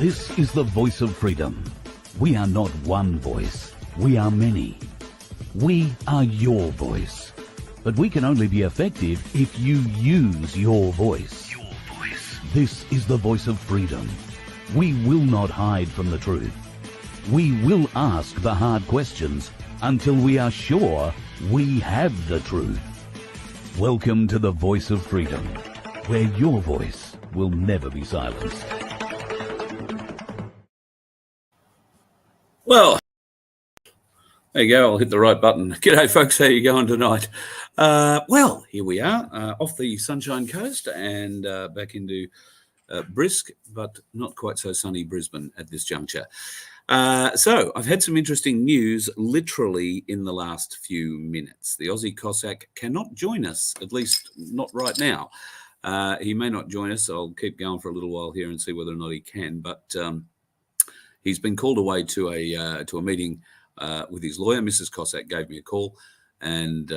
This is the voice of freedom. We are not one voice. We are many. We are your voice. But we can only be effective if you use your voice. Your voice. This is the voice of freedom. We will not hide from the truth. We will ask the hard questions until we are sure we have the truth. Welcome to the voice of freedom, where your voice will never be silenced. Well, there you go. I'll hit the right button. G'day, folks. How you going tonight? Well, here we are off the Sunshine Coast and back into brisk, but not quite so sunny Brisbane at this juncture. So I've had some interesting news literally in the last few minutes. The Aussie Cossack cannot join us, at least not right now. He may not join us. I'll keep going for a little while here and see whether or not he can. But he's been called away to a meeting with his lawyer. Mrs. Cossack gave me a call, and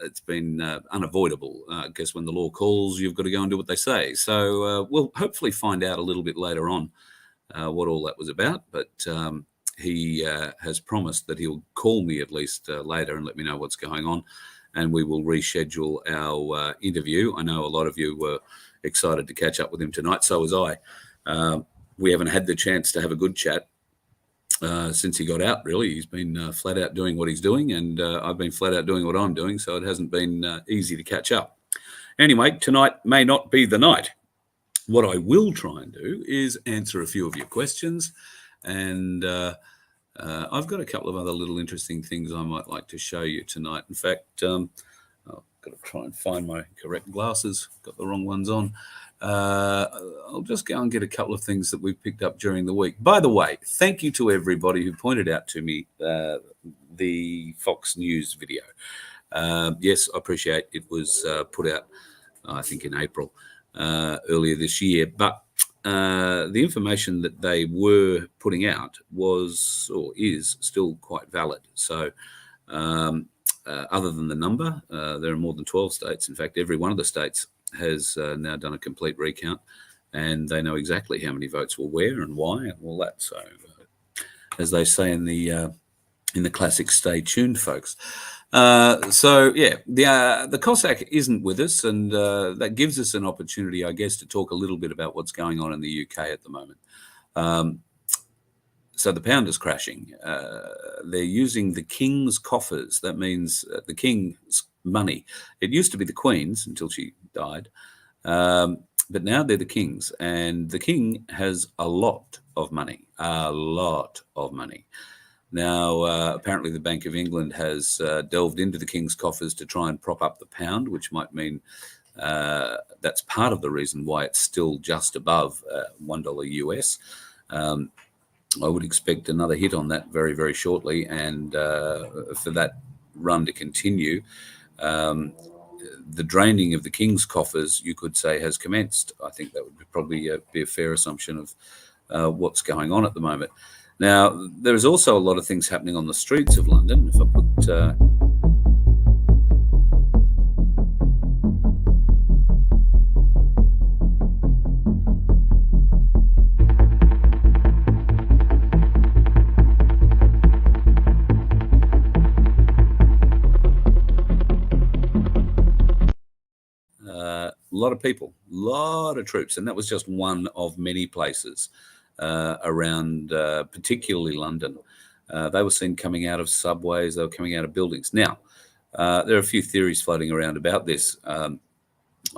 it's been unavoidable. I guess when the law calls, you've got to go and do what they say. So we'll hopefully find out a little bit later on what all that was about. But he has promised that he'll call me at least later and let me know what's going on, and we will reschedule our interview. I know a lot of you were excited to catch up with him tonight. So was I. We haven't had the chance to have a good chat since he got out, really. He's been flat out doing what he's doing, and I've been flat out doing what I'm doing, so it hasn't been easy to catch up. Anyway, tonight may not be the night. What I will try and do is answer a few of your questions, and I've got a couple of other little interesting things I might like to show you tonight. In fact, I've got to try and find my correct glasses. Got the wrong ones on. I'll just go and get a couple of things that we've picked up during the week. By the way, thank you to everybody who pointed out to me the Fox News video. Yes, I appreciate it was put out, I think, in April earlier this year. But the information that they were putting out was or is still quite valid. So other than the number, there are more than 12 states. In fact, every one of the states has now done a complete recount, and they know exactly how many votes were where and why and all that. So, as they say in the classic, stay tuned, folks. So yeah, the Cossack isn't with us, and that gives us an opportunity, I guess, to talk a little bit about what's going on in the UK at the moment. So the pound is crashing. They're using the King's coffers. That means the King's money. It used to be the Queen's until she died, but now they're the King's, and the King has a lot of money. Now, apparently the Bank of England has delved into the King's coffers to try and prop up the pound, which might mean that's part of the reason why it's still just above $1 US. I would expect another hit on that very, very shortly, and for that run to continue, the draining of the King's coffers, you could say, has commenced. I think that would probably be a fair assumption of what's going on at the moment. Now, there is also a lot of things happening on the streets of London. If I put... a lot of people, a lot of troops, and that was just one of many places around, particularly London. They were seen coming out of subways, they were coming out of buildings. Now, there are a few theories floating around about this. I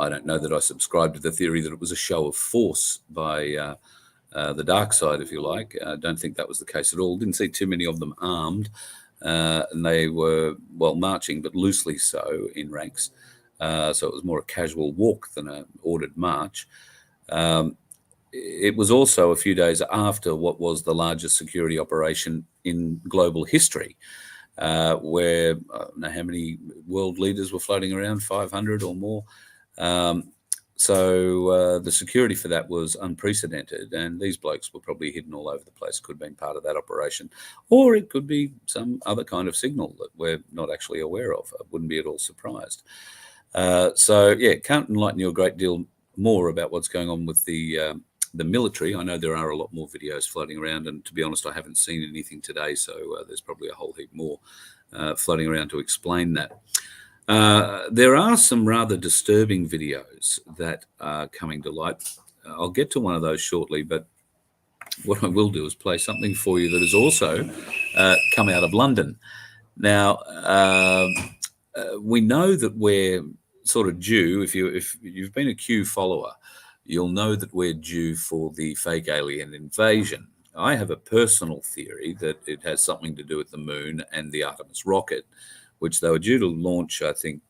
don't know that I subscribe to the theory that it was a show of force by the dark side, if you like. I don't think that was the case at all. Didn't see too many of them armed, and they were, well, marching, but loosely so in ranks. So it was more a casual walk than an ordered march. It was also a few days after what was the largest security operation in global history, where I don't know how many world leaders were floating around, 500 or more. So the security for that was unprecedented, and these blokes were probably hidden all over the place. Could have been part of that operation, or it could be some other kind of signal that we're not actually aware of. I wouldn't be at all surprised. So yeah, can't enlighten you a great deal more about what's going on with the the military. I know there are a lot more videos floating around, and to be honest, I haven't seen anything today, so there's probably a whole heap more floating around to explain that. There are some rather disturbing videos that are coming to light. I'll get to one of those shortly, but what I will do is play something for you that has also come out of London. Now, we know that we're sort of due, if you've been a Q follower, you'll know that we're due for the fake alien invasion. I have a personal theory that it has something to do with the moon and the Artemis rocket, which they were due to launch, I think,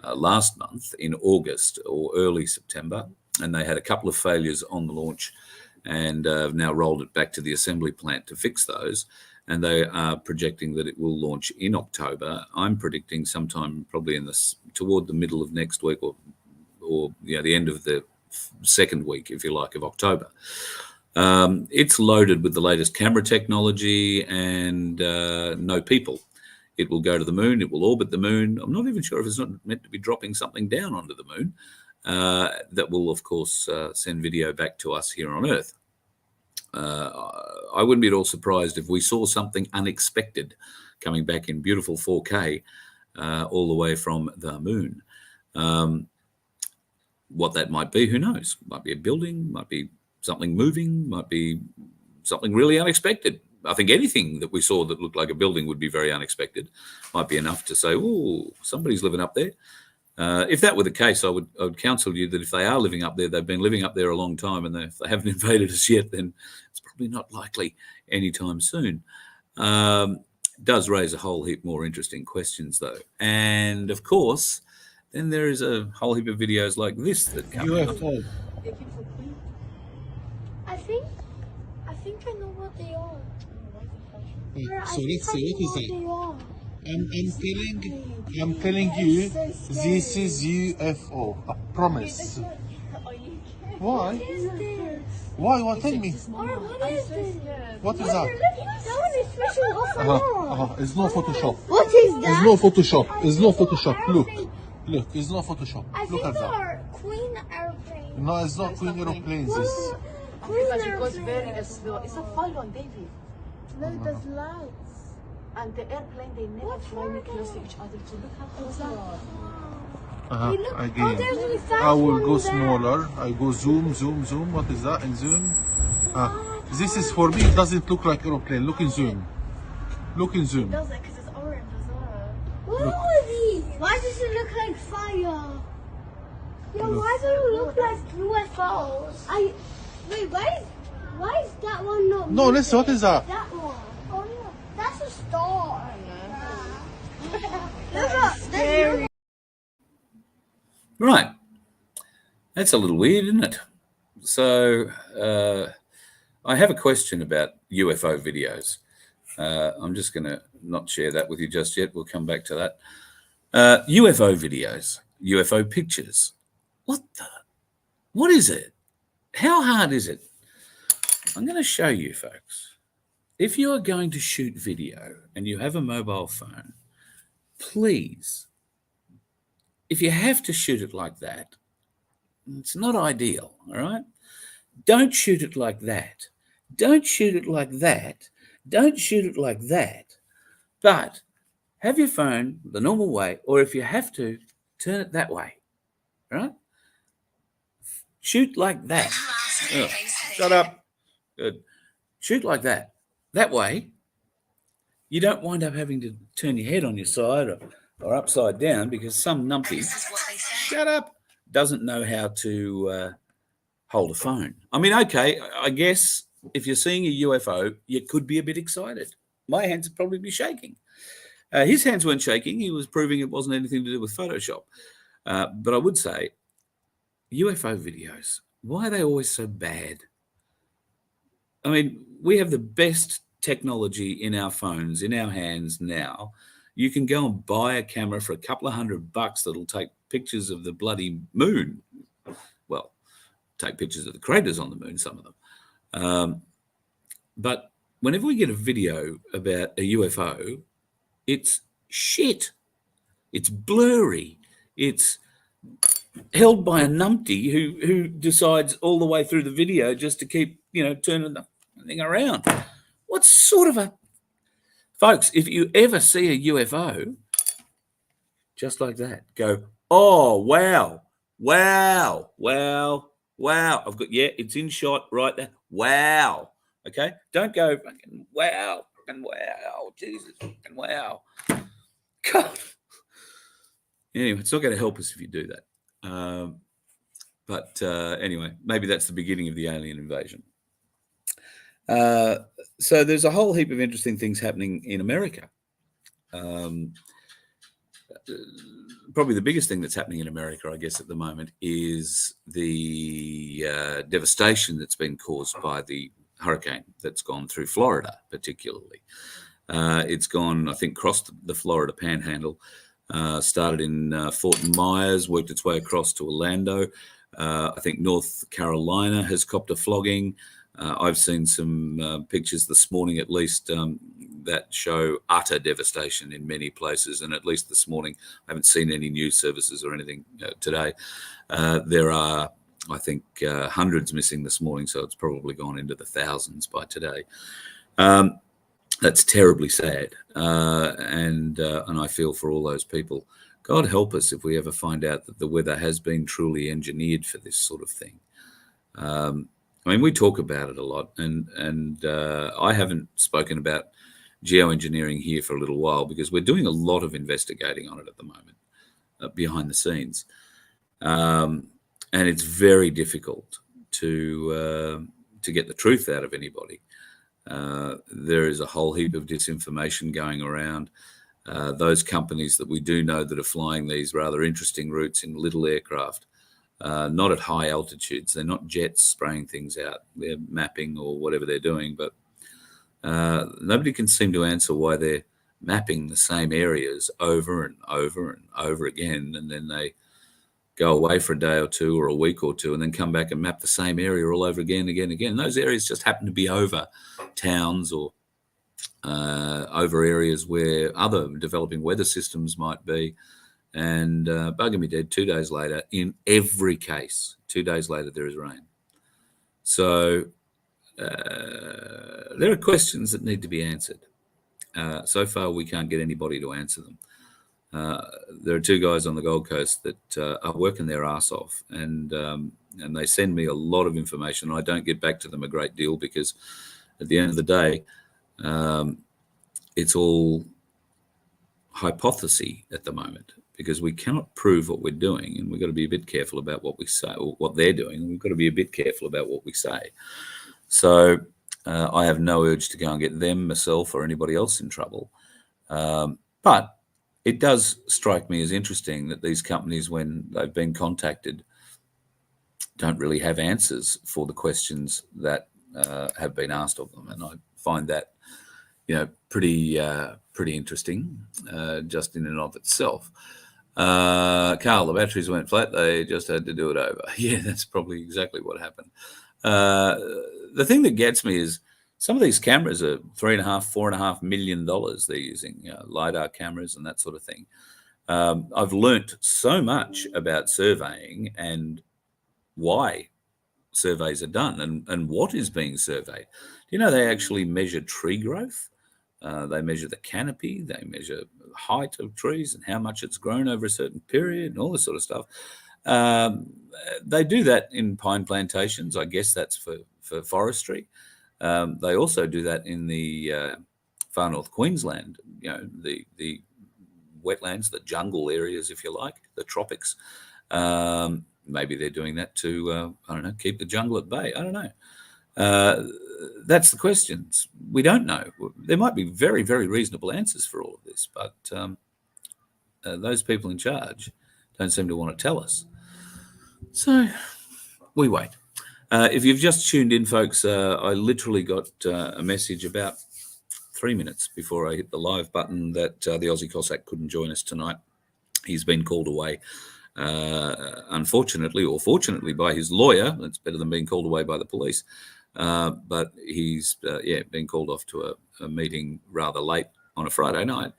last month in August or early September, and they had a couple of failures on the launch and have now rolled it back to the assembly plant to fix those, and they are projecting that it will launch in October. I'm predicting sometime probably toward the middle of next week or the end of the second week, if you like, of October. It's loaded with the latest camera technology and no people. It will go to the moon. It will orbit the moon. I'm not even sure if it's not meant to be dropping something down onto the moon that will, of course, send video back to us here on Earth. I wouldn't be at all surprised if we saw something unexpected coming back in beautiful 4K all the way from the moon. What that might be, who knows? Might be a building, might be something moving, might be something really unexpected. I think anything that we saw that looked like a building would be very unexpected. Might be enough to say, oh, somebody's living up there. If that were the case, I would counsel you that if they are living up there, they've been living up there a long time, and if they haven't invaded us yet, then it's probably not likely anytime soon. Does raise a whole heap more interesting questions, though. And, of course, then there is a whole heap of videos like this that come out. UFO. I think I know what they are. So let's see, what is that? I'm telling you, this is UFO. I promise. Why? Why? What? Tell me. What is this? What is that? That one is switching off and on. It's no Photoshop. What is that? It's no Photoshop. It's no Photoshop. Look, it's no Photoshop. I Look think at they that. are Queen airplanes. No, it's not Queen aeroplanes. It's Because it goes very slow. It's a Fallon, David. No, there's lights. And the airplane, they never fly close to each other. So look how close they are. Look, oh, again. there's a fast I will one go there. smaller. I go zoom. What is that? And zoom. This is for me. It doesn't look like aeroplane. Look in zoom. Look in zoom. It does it because it's orange as well. What are these? Why does it look like fire? Yeah, why do it look like UFOs? Wait, why is that one not? No, listen. What is that? That one. Oh yeah, that's a star. Look at Right. That's a little weird, isn't it? So I have a question about UFO videos. I'm just going to not share that with you just yet. We'll come back to that. UFO videos, UFO pictures. What is it? How hard is it? I'm going to show you, folks. If you are going to shoot video and you have a mobile phone, please, if you have to shoot it like that, it's not ideal, all right? Don't shoot it like that. Don't shoot it like that. Don't shoot it like that. But have your phone the normal way, or if you have to, turn it that way, all right? Shoot like that. Oh, shut up. Good. Shoot like that. That way, you don't wind up having to turn your head on your side or upside down because some numpty, shut up, doesn't know how to hold a phone. I mean, okay, I guess if you're seeing a UFO, you could be a bit excited. My hands would probably be shaking. His hands weren't shaking. He was proving it wasn't anything to do with Photoshop. But I would say, UFO videos, why are they always so bad? I mean, we have the best technology in our phones, in our hands now. You can go and buy a camera for a couple of $100 that'll take pictures of the bloody moon. Well, take pictures of the craters on the moon, some of them. But whenever we get a video about a UFO, it's shit. It's blurry. It's held by a numpty who decides all the way through the video just to keep, turning the thing around. What sort of a... Folks, if you ever see a UFO, just like that, go, oh, wow, wow, wow, wow. It's in shot right there. Wow. Okay? Don't go, fucking wow, fucking wow, Jesus, fucking wow. God. Anyway, it's not going to help us if you do that. But anyway, maybe that's the beginning of the alien invasion. So there's a whole heap of interesting things happening in America. Probably the biggest thing that's happening in America, I guess, at the moment is the devastation that's been caused by the hurricane that's gone through Florida, particularly. It's gone, I think, across the Florida Panhandle, started in Fort Myers, worked its way across to Orlando. I think North Carolina has copped a flogging. I've seen some pictures this morning, at least, that show utter devastation in many places. And at least this morning, I haven't seen any news services or anything today. There are, I think, hundreds missing this morning, so it's probably gone into the thousands by today. That's terribly sad, and I feel for all those people. God help us if we ever find out that the weather has been truly engineered for this sort of thing. I mean, we talk about it a lot, and I haven't spoken about geoengineering here for a little while because we're doing a lot of investigating on it at the moment, behind the scenes, and it's very difficult to get the truth out of anybody. There is a whole heap of disinformation going around. Those companies that we do know that are flying these rather interesting routes in little aircraft, not at high altitudes. They're not jets spraying things out. They're mapping or whatever they're doing, but nobody can seem to answer why they're mapping the same areas over and over and over again, and then they go away for a day or two or a week or two and then come back and map the same area all over again. Those areas just happen to be over towns or over areas where other developing weather systems might be. And bugger me dead, 2 days later, in every case, 2 days later, there is rain. So there are questions that need to be answered. So far, we can't get anybody to answer them. There are two guys on the Gold Coast that are working their ass off, and they send me a lot of information. I don't get back to them a great deal because at the end of the day, it's all hypothesis at the moment because we cannot prove what we're doing, and we've got to be a bit careful about what we say or what they're doing. And we've got to be a bit careful about what we say. So I have no urge to go and get them, myself, or anybody else in trouble. But it does strike me as interesting that these companies, when they've been contacted, don't really have answers for the questions that have been asked of them. And I find that, pretty interesting, just in and of itself. Carl, the batteries went flat. They just had to do it over. Yeah, that's probably exactly what happened. The thing that gets me is some of these cameras are $3.5–4.5 million they're using, LiDAR cameras and that sort of thing. I've learnt so much about surveying and why surveys are done and what is being surveyed. Do you know they actually measure tree growth? They measure the canopy, they measure the height of trees and how much it's grown over a certain period and all this sort of stuff. They do that in pine plantations. I guess that's for forestry. They also do that in the far north Queensland, the wetlands, the jungle areas, if you like, the tropics. Maybe they're doing that to, keep the jungle at bay. I don't know. That's the questions. We don't know. There might be very, very reasonable answers for all of this, but those people in charge don't seem to want to tell us. So we wait. If you've just tuned in, folks, I literally got a message about 3 minutes before I hit the live button that the Aussie Cossack couldn't join us tonight. He's been called away, unfortunately or fortunately, by his lawyer. That's better than being called away by the police. But he's, been called off to a meeting rather late on a Friday night.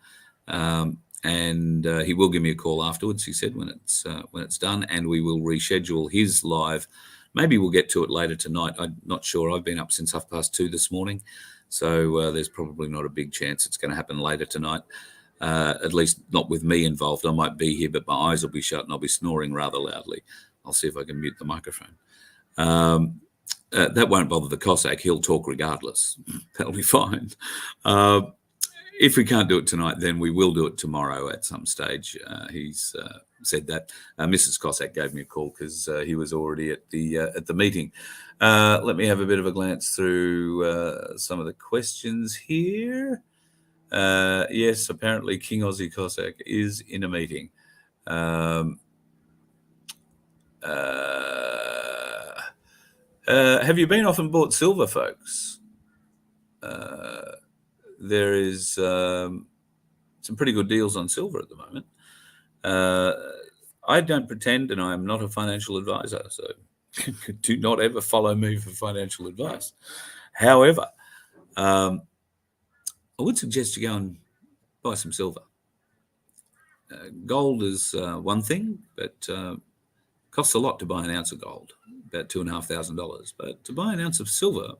and he will give me a call afterwards, he said, when it's done, and we will reschedule his live. Maybe we'll get to it later tonight. I'm not sure. I've been up since 2:30 this morning, so there's probably not a big chance it's going to happen later tonight, at least not with me involved. I might be here, but my eyes will be shut and I'll be snoring rather loudly. I'll see if I can mute the microphone. That won't bother the Cossack. He'll talk regardless. That'll be fine. If we can't do it tonight, then we will do it tomorrow at some stage. He's said that. Mrs. Cossack gave me a call because he was already at the meeting. Let me have a bit of a glance through some of the questions here. Yes, apparently King Aussie Cossack is in a meeting. Have you been off and bought silver, folks? There is some pretty good deals on silver at the moment. I don't pretend, and I am not a financial advisor, so do not ever follow me for financial advice. However, I would suggest you go and buy some silver. Gold is one thing, but costs a lot to buy an ounce of gold, about $2,500. But to buy an ounce of silver,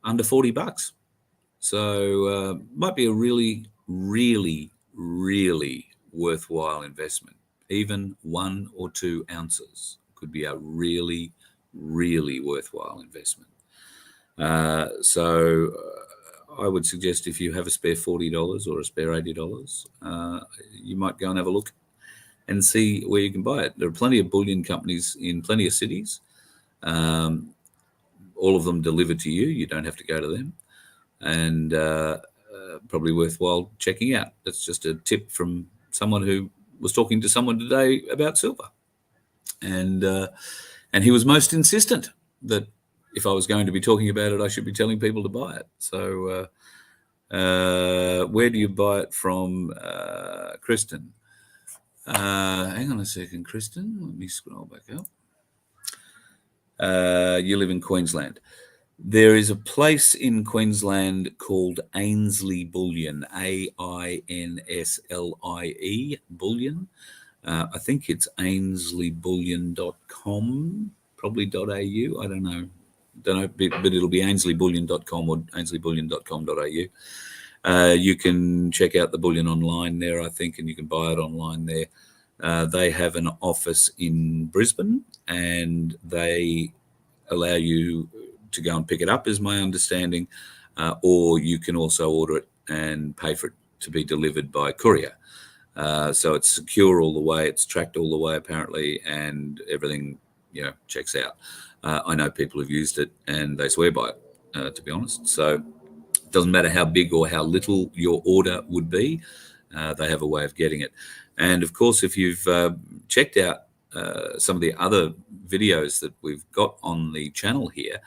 under $40. So might be a really, really, really worthwhile investment. Even 1 or 2 ounces could be a really, really worthwhile investment. So I would suggest if you have a spare $40 or a spare $80, you might go and have a look and see where you can buy it. There are plenty of bullion companies in plenty of cities. All of them deliver to you. You don't have to go to them. And probably worthwhile checking out. That's just a tip from someone who was talking to someone today about silver. And he was most insistent that if I was going to be talking about it, I should be telling people to buy it. So where do you buy it from, Kristen? Hang on a second, Kristen. Let me scroll back up. You live in Queensland. There is a place in Queensland called Ainslie Bullion, AINSLIE Bullion. I think it's ainslieBullion.com, probably .au. I don't know, but it'll be ainslieBullion.com or ainslieBullion.com.au. You can check out the bullion online there, I think, and you can buy it online there. They have an office in Brisbane, and they allow you to go and pick it up, is my understanding, or you can also order it and pay for it to be delivered by courier. So it's secure all the way, it's tracked all the way apparently, and everything, checks out. I know people who've used it and they swear by it, to be honest. So it doesn't matter how big or how little your order would be, they have a way of getting it. And of course, if you've checked out some of the other videos that we've got on the channel here,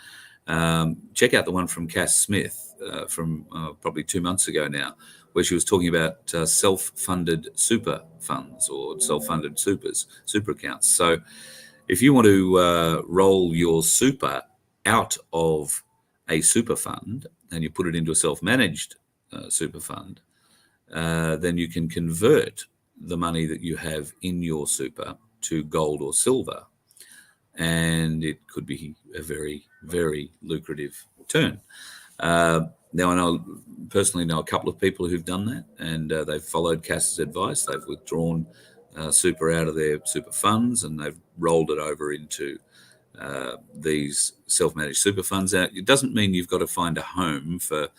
check out the one from Cass Smith from probably 2 months ago now, where she was talking about self-funded super funds or self-funded super accounts. So if you want to roll your super out of a super fund and you put it into a self-managed super fund, then you can convert the money that you have in your super to gold or silver, and it could be a very, very lucrative turn. Now, I personally know a couple of people who've done that, and they've followed Cass's advice. They've withdrawn super out of their super funds, and they've rolled it over into these self-managed super funds. It doesn't mean you've got to find a home for,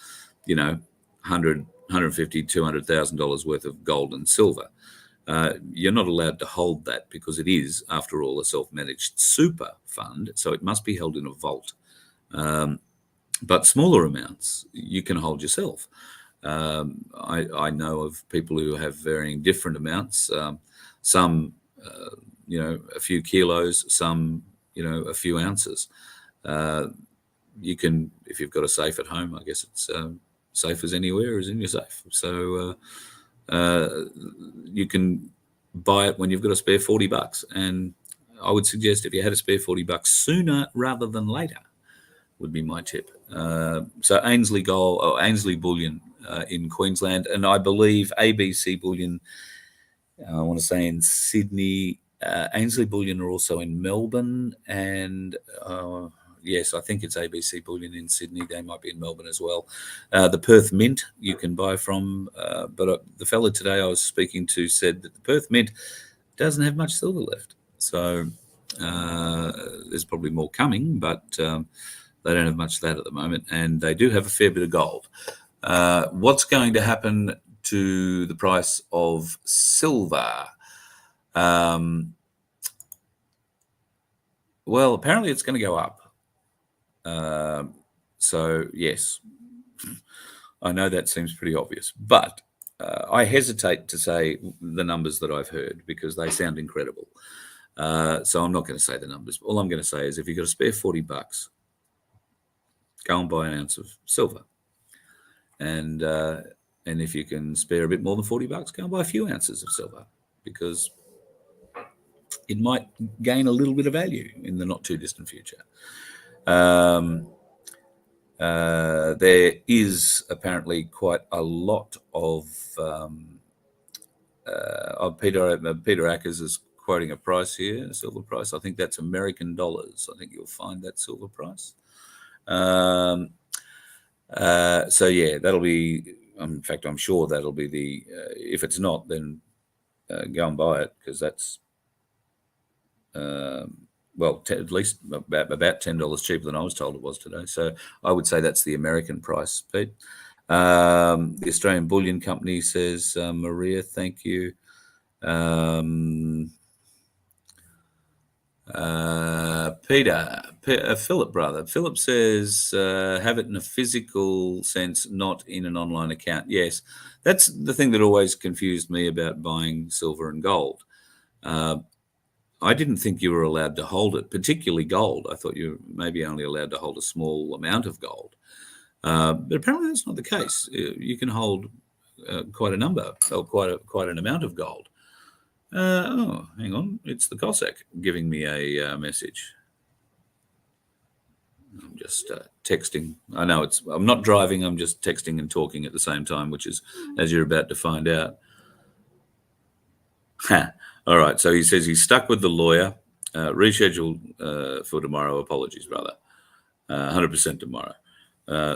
$100,000, $150,000, $200,000 worth of gold and silver. You're not allowed to hold that because it is, after all, a self-managed super fund, so it must be held in a vault. But smaller amounts you can hold yourself. I know of people who have varying different amounts. Some, a few kilos, some, a few ounces. You can, if you've got a safe at home, I guess it's safe as anywhere is in your safe. So you can buy it when you've got a spare $40. And I would suggest if you had a spare $40 sooner rather than later, would be my tip. So Ainsley Gold or Ainsley Bullion in Queensland, and I believe ABC Bullion, I want to say in Sydney. Ainsley Bullion are also in Melbourne, and yes, I think it's ABC Bullion in Sydney. They might be in Melbourne as well. The Perth Mint you can buy from, but the fellow today I was speaking to said that the Perth Mint doesn't have much silver left. So there's probably more coming, but they don't have much of that at the moment, and they do have a fair bit of gold. What's going to happen to the price of silver? Well, apparently it's going to go up. So, yes, I know that seems pretty obvious, but I hesitate to say the numbers that I've heard because they sound incredible. So I'm not going to say the numbers. All I'm going to say is if you've got a spare $40, go and buy an ounce of silver. And if you can spare a bit more than $40, go and buy a few ounces of silver because it might gain a little bit of value in the not too distant future. There is apparently quite a lot of Peter Ackers is quoting a price here, a silver price. I think that's American dollars. I think you'll find that silver price. So yeah, that'll be. In fact, I'm sure that'll be the. If it's not, then go and buy it because that's. At least about $10 cheaper than I was told it was today. So I would say that's the American price, Pete. The Australian Bullion Company says, Maria, thank you. Philip, brother. Philip says, have it in a physical sense, not in an online account. Yes, that's the thing that always confused me about buying silver and gold. I didn't think you were allowed to hold it, particularly gold. I thought you were maybe only allowed to hold a small amount of gold. But apparently that's not the case. You can hold quite a number, or quite an amount of gold. Hang on. It's the Cossack giving me a message. I'm just texting. I know I'm not driving. I'm just texting and talking at the same time, which is, as you're about to find out. All right, so he says he's stuck with the lawyer. Reschedule for tomorrow. Apologies, brother. 100% tomorrow.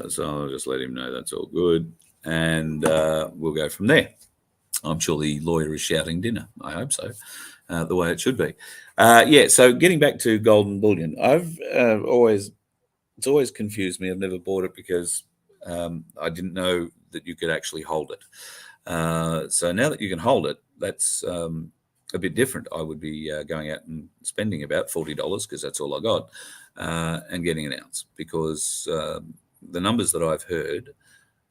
So I'll just let him know that's all good. And we'll go from there. I'm sure the lawyer is shouting dinner. I hope so, the way it should be. So getting back to gold and bullion, it's always confused me. I've never bought it because I didn't know that you could actually hold it. So now that you can hold it, that's a bit different. I would be going out and spending about $40 because that's all I got and getting an ounce because the numbers that I've heard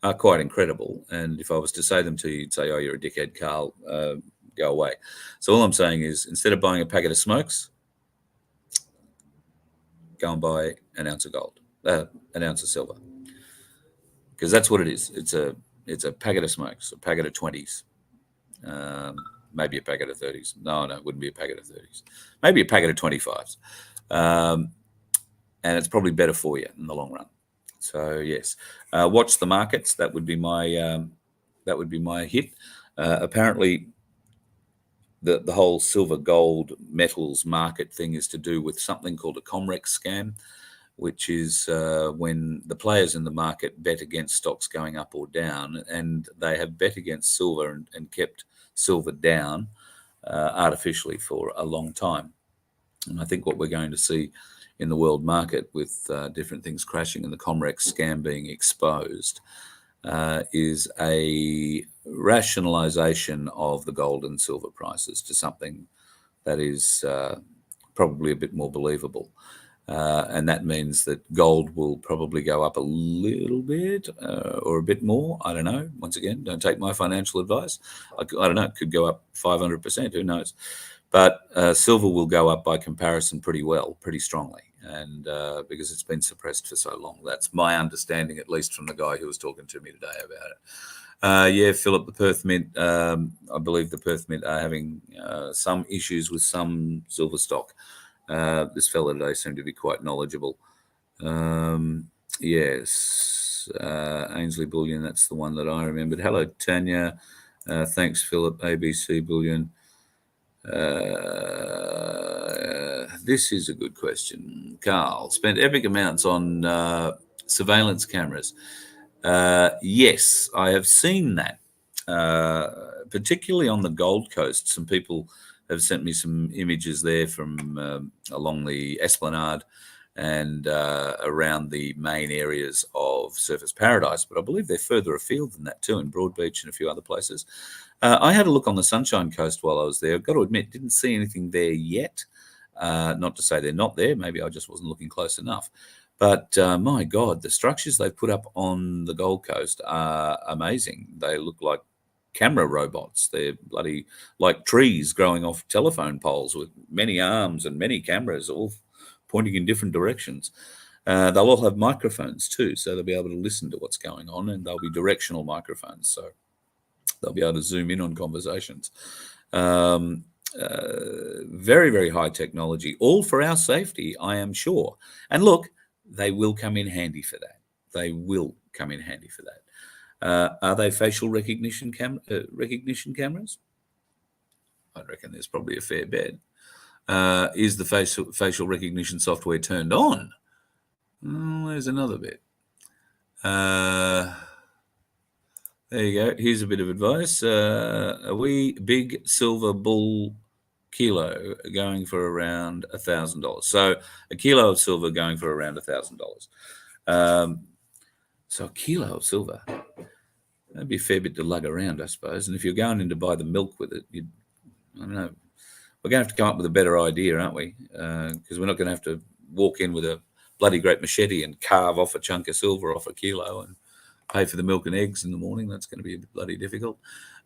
are quite incredible. And if I was to say them to you, you'd say, oh, you're a dickhead, Carl, go away. So all I'm saying is instead of buying a packet of smokes, go and buy an ounce of gold, an ounce of silver. Because that's what it is. It's a packet of smokes, a packet of 20s. Maybe a packet of 30s. No, it wouldn't be a packet of 30s. Maybe a packet of 25s. And it's probably better for you in the long run. So yes, watch the markets. That would be my hit. Apparently, the whole silver gold metals market thing is to do with something called a Comrex scam, which is when the players in the market bet against stocks going up or down, and they have bet against silver and kept silver down artificially for a long time. And I think what we're going to see in the world market with different things crashing and the Comrex scam being exposed is a rationalization of the gold and silver prices to something that is probably a bit more believable. And that means that gold will probably go up a little bit or a bit more. I don't know. Once again, don't take my financial advice. I don't know. It could go up 500%. Who knows? But silver will go up by comparison pretty strongly. And because it's been suppressed for so long. That's my understanding, at least from the guy who was talking to me today about it. Philip, the Perth Mint, I believe the Perth Mint are having some issues with some silver stock. This fellow today seemed to be quite knowledgeable. Yes, Ainsley Bullion, that's the one that I remembered. Hello, Tanya. Thanks, Philip. ABC Bullion. This is a good question. Carl, spent epic amounts on surveillance cameras. Yes, I have seen that, particularly on the Gold Coast. Some people have sent me some images there from along the Esplanade and around the main areas of Surfers Paradise, but I believe they're further afield than that too, in Broadbeach and a few other places. I had a look on the Sunshine Coast while I was there. I've got to admit, didn't see anything there yet. Not to say they're not there. Maybe I just wasn't looking close enough. But my God, the structures they've put up on the Gold Coast are amazing. They look like camera robots. They're bloody like trees growing off telephone poles with many arms and many cameras, all pointing in different directions. They'll all have microphones too, so they'll be able to listen to what's going on, and they'll be directional microphones, so they'll be able to zoom in on conversations. Very, very high technology, all for our safety, I am sure. And look, they will come in handy for that. They will come in handy for that. Are they facial recognition cameras? I reckon there's probably a fair bet. Is the facial recognition software turned on? There's another bit. There you go. Here's a bit of advice. A wee big silver bull kilo going for around $1,000. So a kilo of silver going for around $1,000. So a kilo of silver, that'd be a fair bit to lug around, I suppose. And if you're going in to buy the milk with it, I don't know. We're going to have to come up with a better idea, aren't we? Because we're not going to have to walk in with a bloody great machete and carve off a chunk of silver off a kilo and pay for the milk and eggs in the morning. That's going to be bloody difficult.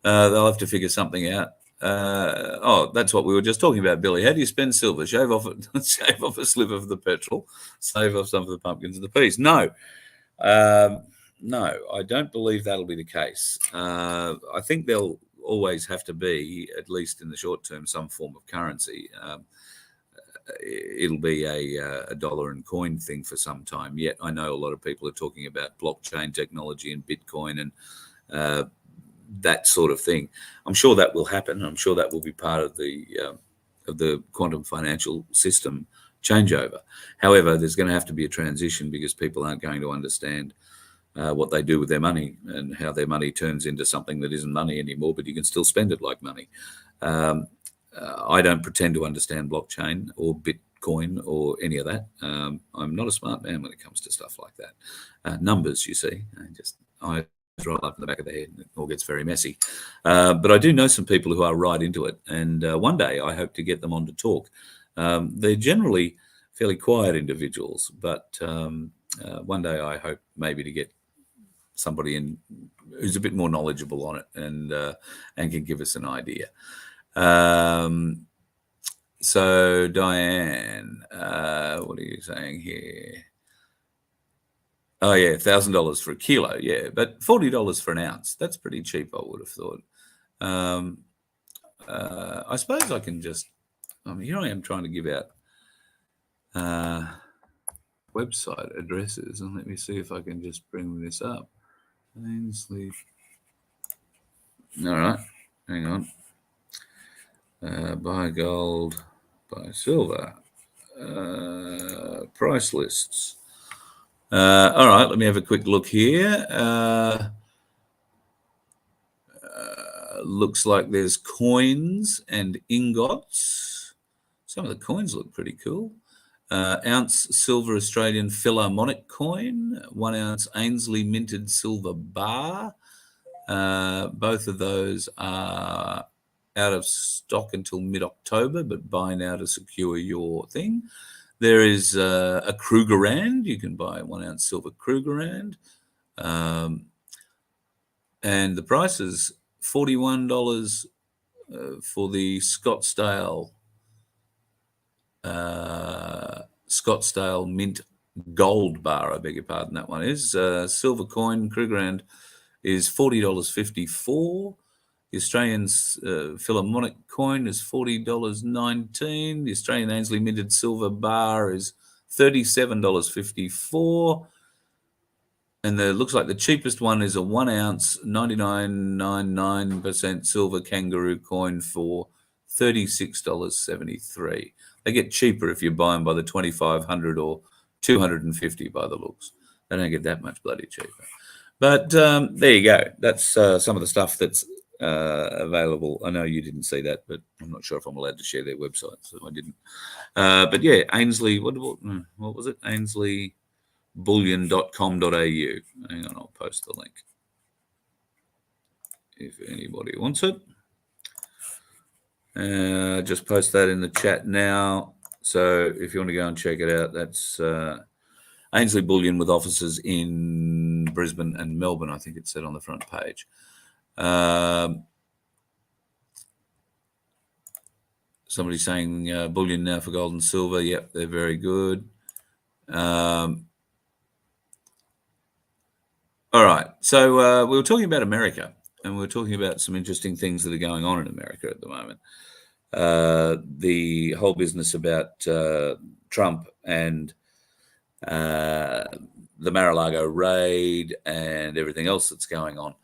They'll have to figure something out. That's what we were just talking about, Billy. How do you spend silver? Shave off a sliver of the petrol, save off some of the pumpkins and the peas. No, I don't believe that'll be the case. I think they'll always have to be, at least in the short term, some form of currency. It'll be a dollar and coin thing for some time. Yet I know a lot of people are talking about blockchain technology and Bitcoin and that sort of thing. I'm sure that will happen. I'm sure that will be part of the quantum financial system changeover. However, there's going to have to be a transition because people aren't going to understand what they do with their money and how their money turns into something that isn't money anymore, but you can still spend it like money. I don't pretend to understand blockchain or Bitcoin or any of that. I'm not a smart man when it comes to stuff like that. Numbers, you see, I right up in the back of the head and it all gets very messy. But I do know some people who are right into it, and one day I hope to get them on to talk. They're generally fairly quiet individuals, but one day I hope maybe to get somebody in who's a bit more knowledgeable on it and can give us an idea. So Diane, what are you saying here? Oh yeah, $1,000 for a kilo, yeah, but $40 for an ounce. That's pretty cheap, I would have thought. I suppose I can just. Here I am trying to give out website addresses, and let me see if I can just bring this up. Ainsley. All right, hang on. Buy gold, buy silver. Price lists. All right, let me have a quick look here. Looks like there's coins and ingots. Some of the coins look pretty cool. Ounce silver Australian Philharmonic coin, 1 ounce Ainsley minted silver bar. Both of those are out of stock until mid-October, but buy now to secure your thing. There is a Krugerrand. You can buy a 1 ounce silver Krugerrand. And the price is $41 for the Scottsdale mint gold bar. I beg your pardon, that one is. Silver coin Krugerrand is $40.54. The Australian Philharmonic coin is $40.19. The Australian Ainsley minted silver bar is $37.54. And it looks like the cheapest one is a 1 ounce, 99.99% silver kangaroo coin for $36.73. They get cheaper if you buy them by the 2,500 or 250 by the looks. They don't get that much bloody cheaper. But there you go. That's some of the stuff that's available. I know you didn't see that, but I'm not sure if I'm allowed to share their website, so I didn't. But yeah, Ainsley, what was it? Ainsleybullion.com.au. Hang on, I'll post the link if anybody wants it. Just post that in the chat now. So if you want to go and check it out, that's Ainsley Bullion with offices in Brisbane and Melbourne, I think it said on the front page. Somebody saying bullion now for gold and silver. Yep, they're very good. All right. So we were talking about America, and we were talking about some interesting things that are going on in America at the moment. The whole business about Trump and the Mar-a-Lago raid and everything else that's going on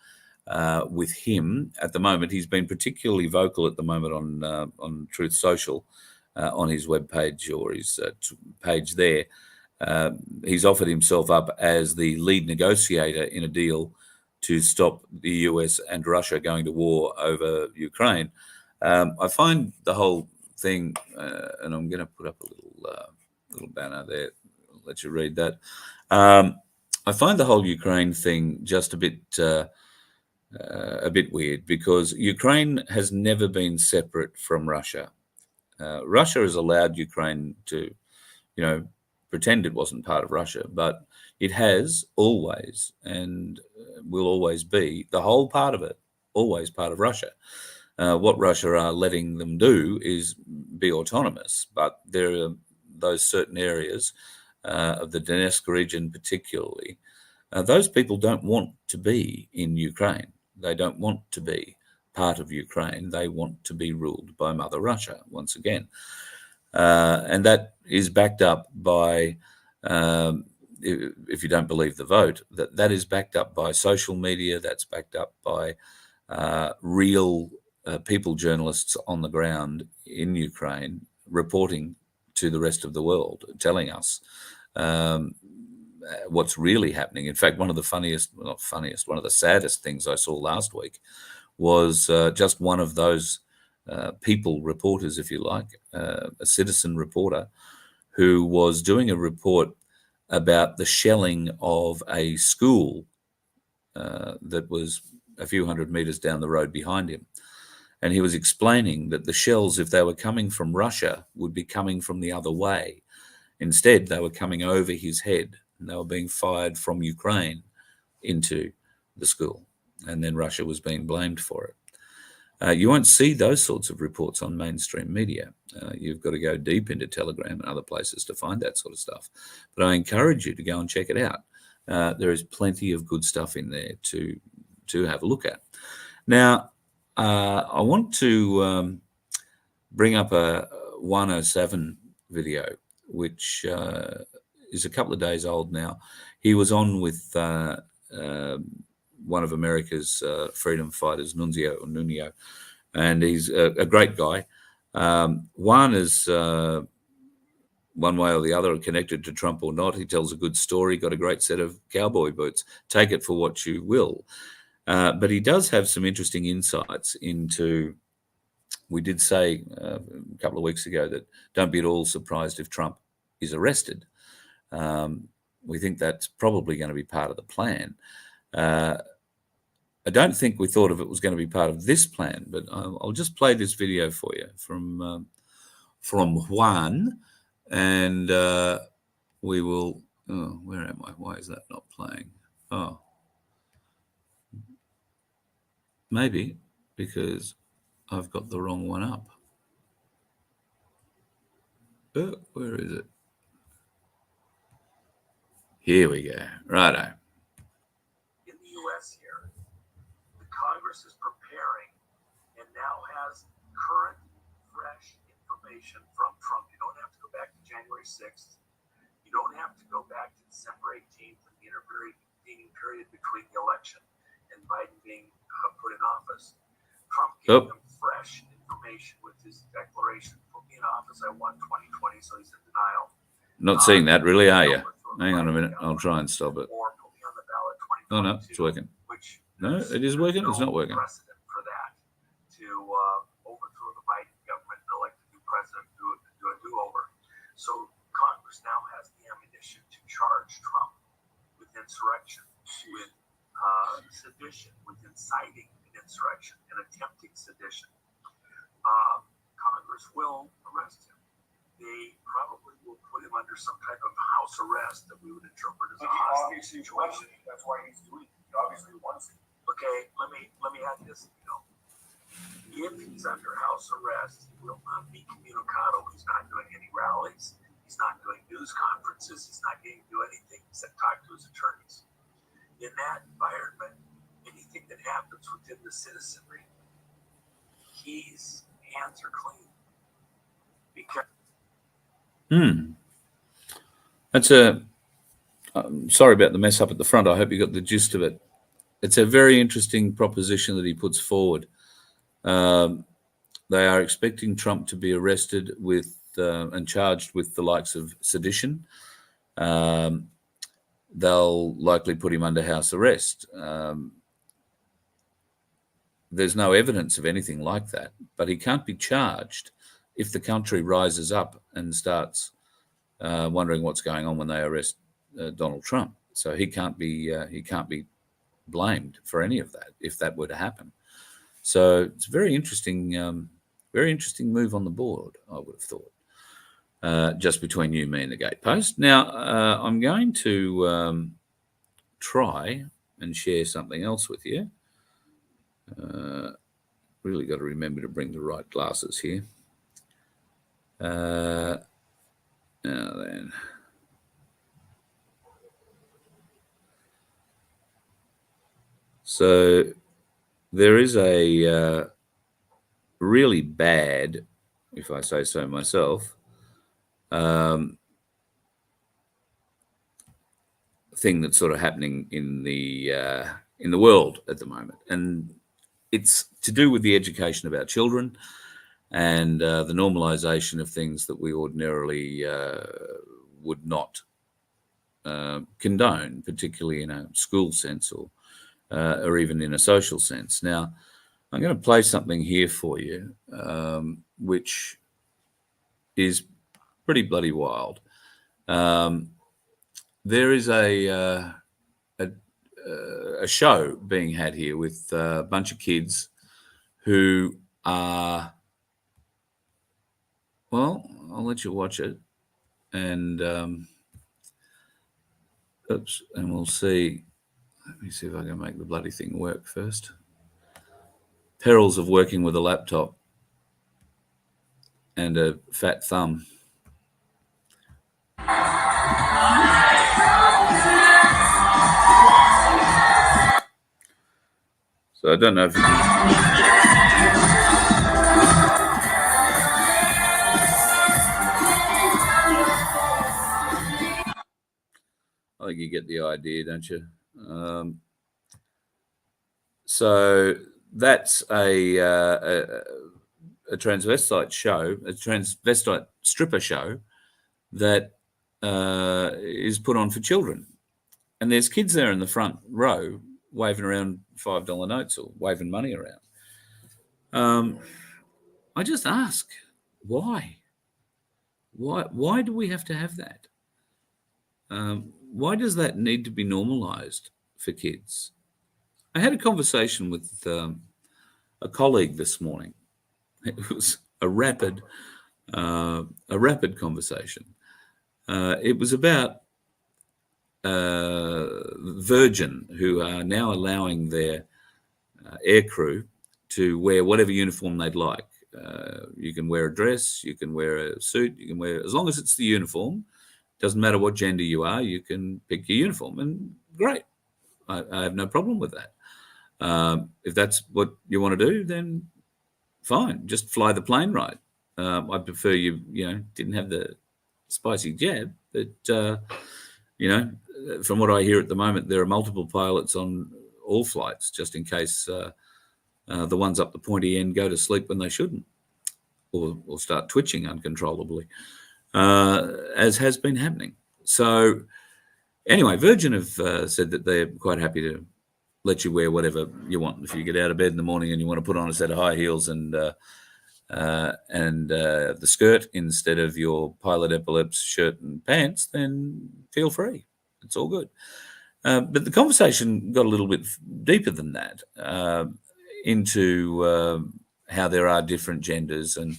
with him at the moment. He's been particularly vocal at the moment on Truth Social, on his webpage or his page there. He's offered himself up as the lead negotiator in a deal to stop the US and Russia going to war over Ukraine. I find the whole thing, and I'm going to put up a little banner there. I'll let you read that. I find the whole Ukraine thing just a bit weird, because Ukraine has never been separate from Russia. Russia has allowed Ukraine to, pretend it wasn't part of Russia, but it has always and will always be, the whole part of it, always part of Russia. What Russia are letting them do is be autonomous, but there are those certain areas of the Donetsk region particularly, those people don't want to be in Ukraine. They don't want to be part of Ukraine. They want to be ruled by Mother Russia once again. And that is backed up by, if you don't believe the vote, that is backed up by social media, that's backed up by real people, journalists on the ground in Ukraine, reporting to the rest of the world, telling us what's really happening. In fact, one of the one of the saddest things I saw last week was just one of those people reporters, if you like, a citizen reporter, who was doing a report about the shelling of a school that was a few hundred meters down the road behind him. And he was explaining that the shells, if they were coming from Russia, would be coming from the other way. Instead, they were coming over his head, and they were being fired from Ukraine into the school. And then Russia was being blamed for it. You won't see those sorts of reports on mainstream media. You've got to go deep into Telegram and other places to find that sort of stuff. But I encourage you to go and check it out. There is plenty of good stuff in there to have a look at. Now, I want to bring up a 107 video, which is a couple of days old now. He was on with one of America's freedom fighters, Nunio, and he's a great guy. One is one way or the other connected to Trump or not. He tells a good story, got a great set of cowboy boots. Take it for what you will. But he does have some interesting insights into, we did say a couple of weeks ago that don't be at all surprised if Trump is arrested. We think that's probably going to be part of the plan. I don't think we thought of it was going to be part of this plan, but I'll just play this video for you from Juan, and we will. Oh, where am I? Why is that not playing? Oh, maybe because I've got the wrong one up. Where is it? Here we go. Righto. In the U.S. here, the Congress is preparing and now has current, fresh information from Trump. You don't have to go back to January 6th. 17th and the intervening period between the election and Biden being put in office. Trump gave them fresh information with his declaration, put me in office, I won 2020, so he's in denial. Not seeing that really, are you? Hang on a minute, I'll try and stop it. Or put me on the ballot Oh no, it's working. which No, it is working, it's not working. precedent for that to overthrow the Biden government and elect a new president, do a do-over. So Congress now has the ammunition to charge Trump with insurrection, with sedition, with inciting an insurrection and attempting sedition. Congress will arrest him. They probably will put him under some type of house arrest that we would interpret as a hostage situation. That's why he's doing it. He obviously wants it. Okay, let me add this. If he's under house arrest, he will not be communicado. He's not doing any rallies. He's not doing news conferences. He's not getting to do anything except talk to his attorneys. In that environment, anything that happens within the citizenry, his hands are clean. Because That's I'm sorry about the mess up at the front. I hope you got the gist of it. It's a very interesting proposition that he puts forward. They are expecting Trump to be arrested with and charged with the likes of sedition. They'll likely put him under house arrest. There's no evidence of anything like that, but he can't be charged if the country rises up and starts wondering what's going on when they arrest Donald Trump. So he can't be blamed for any of that if that were to happen. So it's a very interesting move on the board, I would have thought, just between you, me, and the Gatepost. Now, I'm going to try and share something else with you. Really got to remember to bring the right glasses here. Now then. So there is a really bad, if I say so myself, thing that's sort of happening in the world at the moment, and it's to do with the education of our children and the normalization of things that we ordinarily would not condone, particularly in a school sense or even in a social sense. Now, I'm going to play something here for you, which is pretty bloody wild. There is a show being had here with a bunch of kids who are, well, I'll let you watch it, and and we'll see. Let me see if I can make the bloody thing work first. Perils of working with a laptop and a fat thumb. So I don't know if you can... I think you get the idea, don't you? So that's a transvestite show, a transvestite stripper show that is put on for children. And there's kids there in the front row waving around $5 notes or waving money around. I just ask, why? Why do we have to have that? Why does that need to be normalized for kids? I had a conversation with a colleague this morning. It was a rapid conversation. It was about Virgin, who are now allowing their air crew to wear whatever uniform they'd like. You can wear a dress, you can wear a suit, you can wear, as long as it's the uniform. Doesn't matter what gender you are, you can pick your uniform, and great. I have no problem with that. If that's what you want to do, then fine, just fly the plane right. I prefer you didn't have the spicy jab, but from what I hear at the moment, there are multiple pilots on all flights, just in case the ones up the pointy end go to sleep when they shouldn't, or start twitching uncontrollably, as has been happening. So anyway, Virgin have said that they're quite happy to let you wear whatever you want. If you get out of bed in the morning and you want to put on a set of high heels and the skirt instead of your pilot epaulets shirt and pants, then feel free. It's all good. But the conversation got a little bit deeper than that, into how there are different genders, and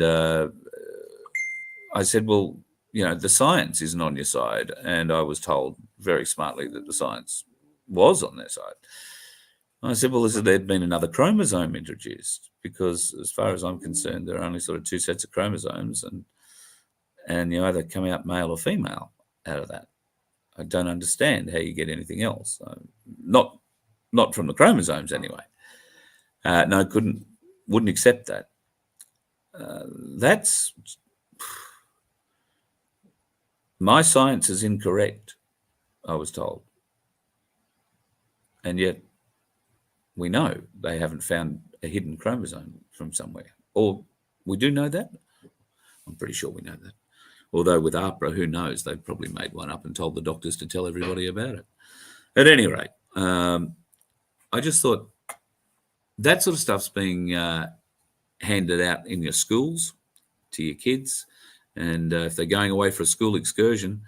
I said, well, you know, the science isn't on your side, and I was told very smartly that the science was on their side. I said, well, has there been another chromosome introduced? Because as far as I'm concerned, there are only sort of 2 sets of chromosomes, and you either come out male or female out of that. I don't understand how you get anything else. Not from the chromosomes anyway. No, wouldn't accept that. That's my science is incorrect, I was told. And yet we know they haven't found a hidden chromosome from somewhere. Or we do know that? I'm pretty sure we know that. Although with APRA, who knows? They've probably made one up and told the doctors to tell everybody about it. At any rate, I just thought that sort of stuff's being handed out in your schools to your kids. And if they're going away for a school excursion,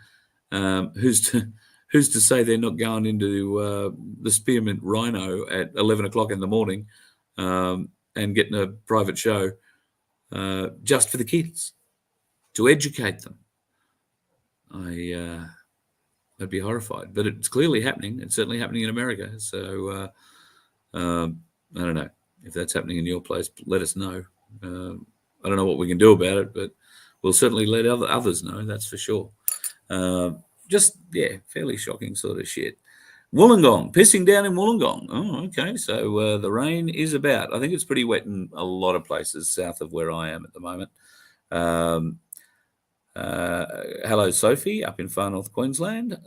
who's to say they're not going into the Spearmint Rhino at 11 o'clock in the morning and getting a private show just for the kids, to educate them? I'd be horrified. But it's clearly happening. It's certainly happening in America. So I don't know. If that's happening in your place, let us know. I don't know what we can do about it, but we'll certainly let others know, that's for sure. Just, yeah, fairly shocking sort of shit. Wollongong, pissing down in Wollongong. Oh, okay, so the rain is about. I think it's pretty wet in a lot of places south of where I am at the moment. Hello, Sophie, up in Far North Queensland.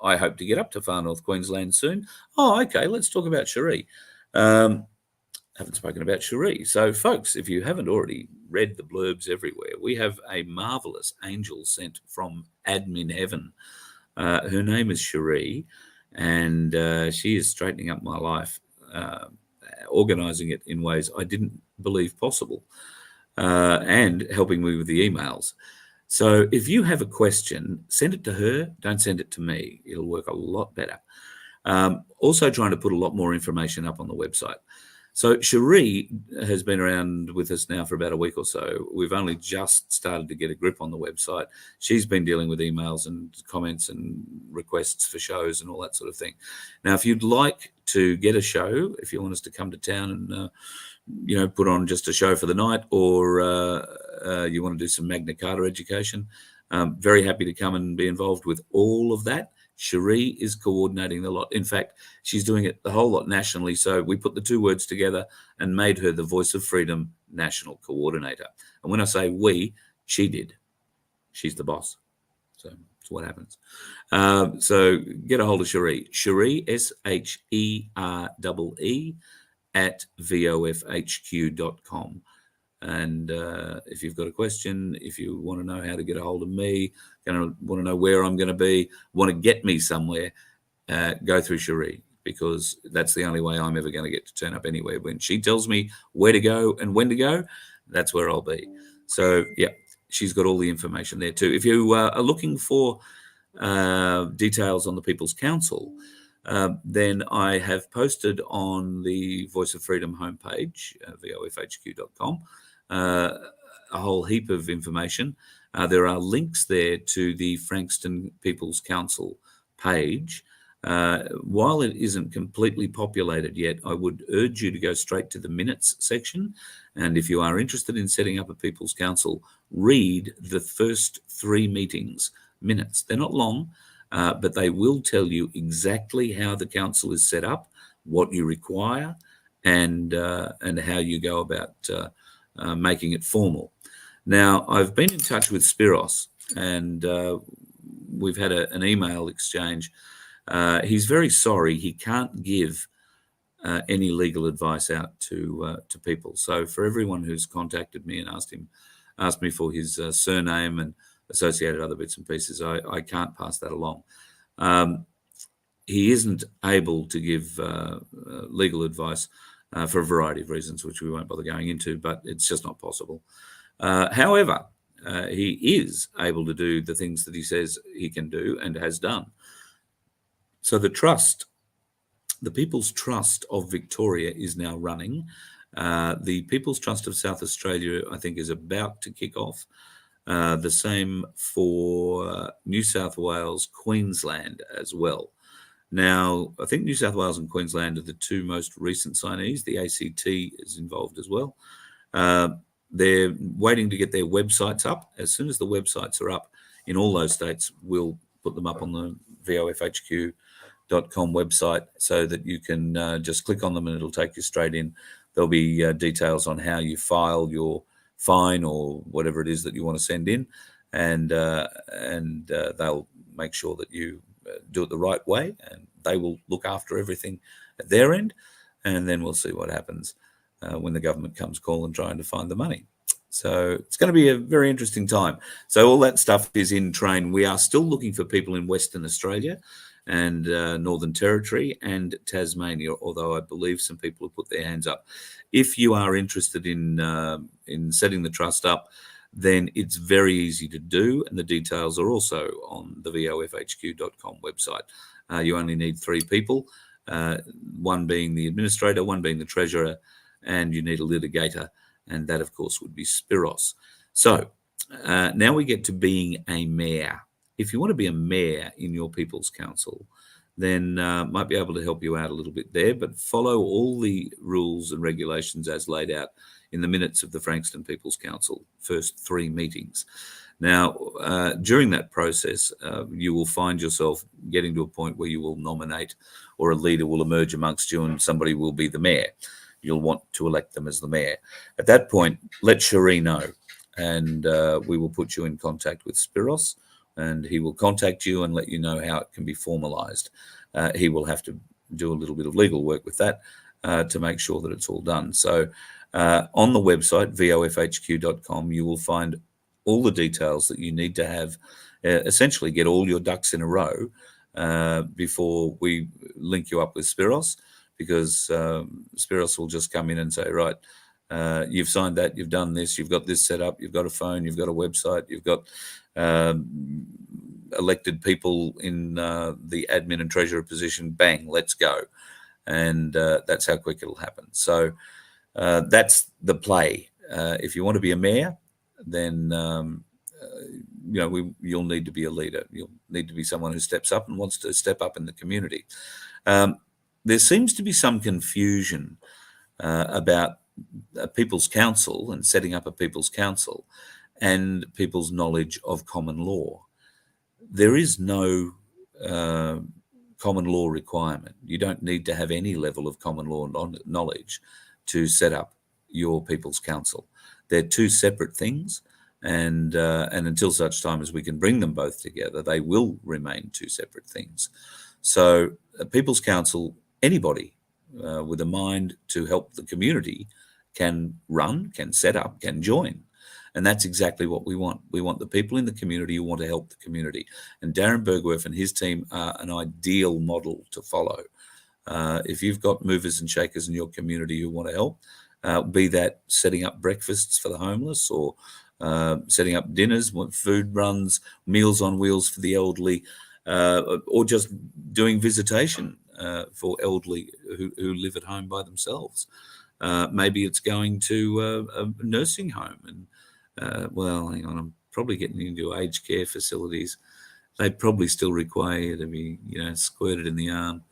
I hope to get up to Far North Queensland soon. Oh, okay, let's talk about Cherie. Haven't spoken about Cherie. So, folks, if you haven't already read the blurbs everywhere, we have a marvellous angel sent from admin heaven. Her name is Cherie, and she is straightening up my life, organising it in ways I didn't believe possible, and helping me with the emails. So if you have a question, send it to her. Don't send it to me. It'll work a lot better. Also trying to put a lot more information up on the website. So Cherie has been around with us now for about a week or so. We've only just started to get a grip on the website. She's been dealing with emails and comments and requests for shows and all that sort of thing. Now, if you'd like to get a show, if you want us to come to town and put on just a show for the night, or you want to do some Magna Carta education, very happy to come and be involved with all of that. Cherie is coordinating the lot. In fact, she's doing it the whole lot nationally. So we put the two words together and made her the Voice of Freedom National Coordinator. And when I say we, she did. She's the boss. So that's what happens. So get a hold of Cherie. Cherie, SHEREE, at VoFHQ.com. And if you've got a question, if you want to know how to get a hold of me, want to know where I'm going to be, want to get me somewhere, go through Cherie, because that's the only way I'm ever going to get to turn up anywhere. When she tells me where to go and when to go, that's where I'll be. So, yeah, she's got all the information there too. If you are looking for details on the People's Council, then I have posted on the Voice of Freedom homepage, VoFHQ.com, a whole heap of information. There are links there to the Frankston People's Council page. While it isn't completely populated yet, I would urge you to go straight to the minutes section. And if you are interested in setting up a People's Council, read the first 3 meetings minutes. They're not long, but they will tell you exactly how the council is set up, what you require, and how you go about making it formal. Now, I've been in touch with Spiros, and we've had an email exchange. He's very sorry he can't give any legal advice out to people. So for everyone who's contacted me and asked me for his surname and associated other bits and pieces, I can't pass that along. He isn't able to give legal advice for a variety of reasons, which we won't bother going into, but it's just not possible. However, he is able to do the things that he says he can do and has done. So the People's Trust of Victoria is now running. The People's Trust of South Australia, I think, is about to kick off. The same for New South Wales, Queensland as well. Now, I think New South Wales and Queensland are the two most recent signees. The ACT is involved as well. They're waiting to get their websites up. As soon as the websites are up in all those states, we'll put them up on the VoFHQ.com website so that you can just click on them and it'll take you straight in. There'll be details on how you file your fine or whatever it is that you want to send in, and they'll make sure that you do it the right way, and they will look after everything at their end, and then we'll see what happens when the government comes calling trying to find the money. So it's going to be a very interesting time. So all that stuff is in train. We are still looking for people in Western Australia and Northern Territory and Tasmania, although I believe some people have put their hands up. If you are interested in setting the trust up, then it's very easy to do, and the details are also on the VoFHQ.com website. You only need 3 people, one being the administrator, one being the treasurer, and you need a litigator, and that, of course, would be Spiros. So now we get to being a mayor. If you want to be a mayor in your People's Council, then might be able to help you out a little bit there, but follow all the rules and regulations as laid out in the minutes of the Frankston People's Council first 3 meetings. Now, during that process, you will find yourself getting to a point where you will nominate, or a leader will emerge amongst you and somebody will be the mayor. You'll want to elect them as the mayor. At that point, let Cherie know, and we will put you in contact with Spiros, and he will contact you and let you know how it can be formalised. He will have to do a little bit of legal work with that to make sure that it's all done. So on the website, VoFHQ.com, you will find all the details that you need to have, essentially get all your ducks in a row before we link you up with Spiros, because Spiros will just come in and say, right, you've signed that, you've done this, you've got this set up, you've got a phone, you've got a website, you've got elected people in the admin and treasurer position, bang, let's go. And that's how quick it'll happen. So that's the play. If you want to be a mayor, then you'll need to be a leader. You'll need to be someone who steps up and wants to step up in the community. There seems to be some confusion about a People's Council and setting up a People's Council and people's knowledge of common law. There is no common law requirement. You don't need to have any level of common law knowledge to set up your People's Council. They're two separate things, and until such time as we can bring them both together, they will remain two separate things. So a People's Council, anybody with a mind to help the community can run, can set up, can join. And that's exactly what we want. We want the people in the community who want to help the community. And Darren Bergwerf and his team are an ideal model to follow. If you've got movers and shakers in your community who want to help, be that setting up breakfasts for the homeless, or setting up dinners, food runs, meals on wheels for the elderly, or just doing visitation for elderly who live at home by themselves. Maybe it's going to a nursing home. And, hang on, I'm probably getting into aged care facilities. They probably still require you to be, squirted in the arm.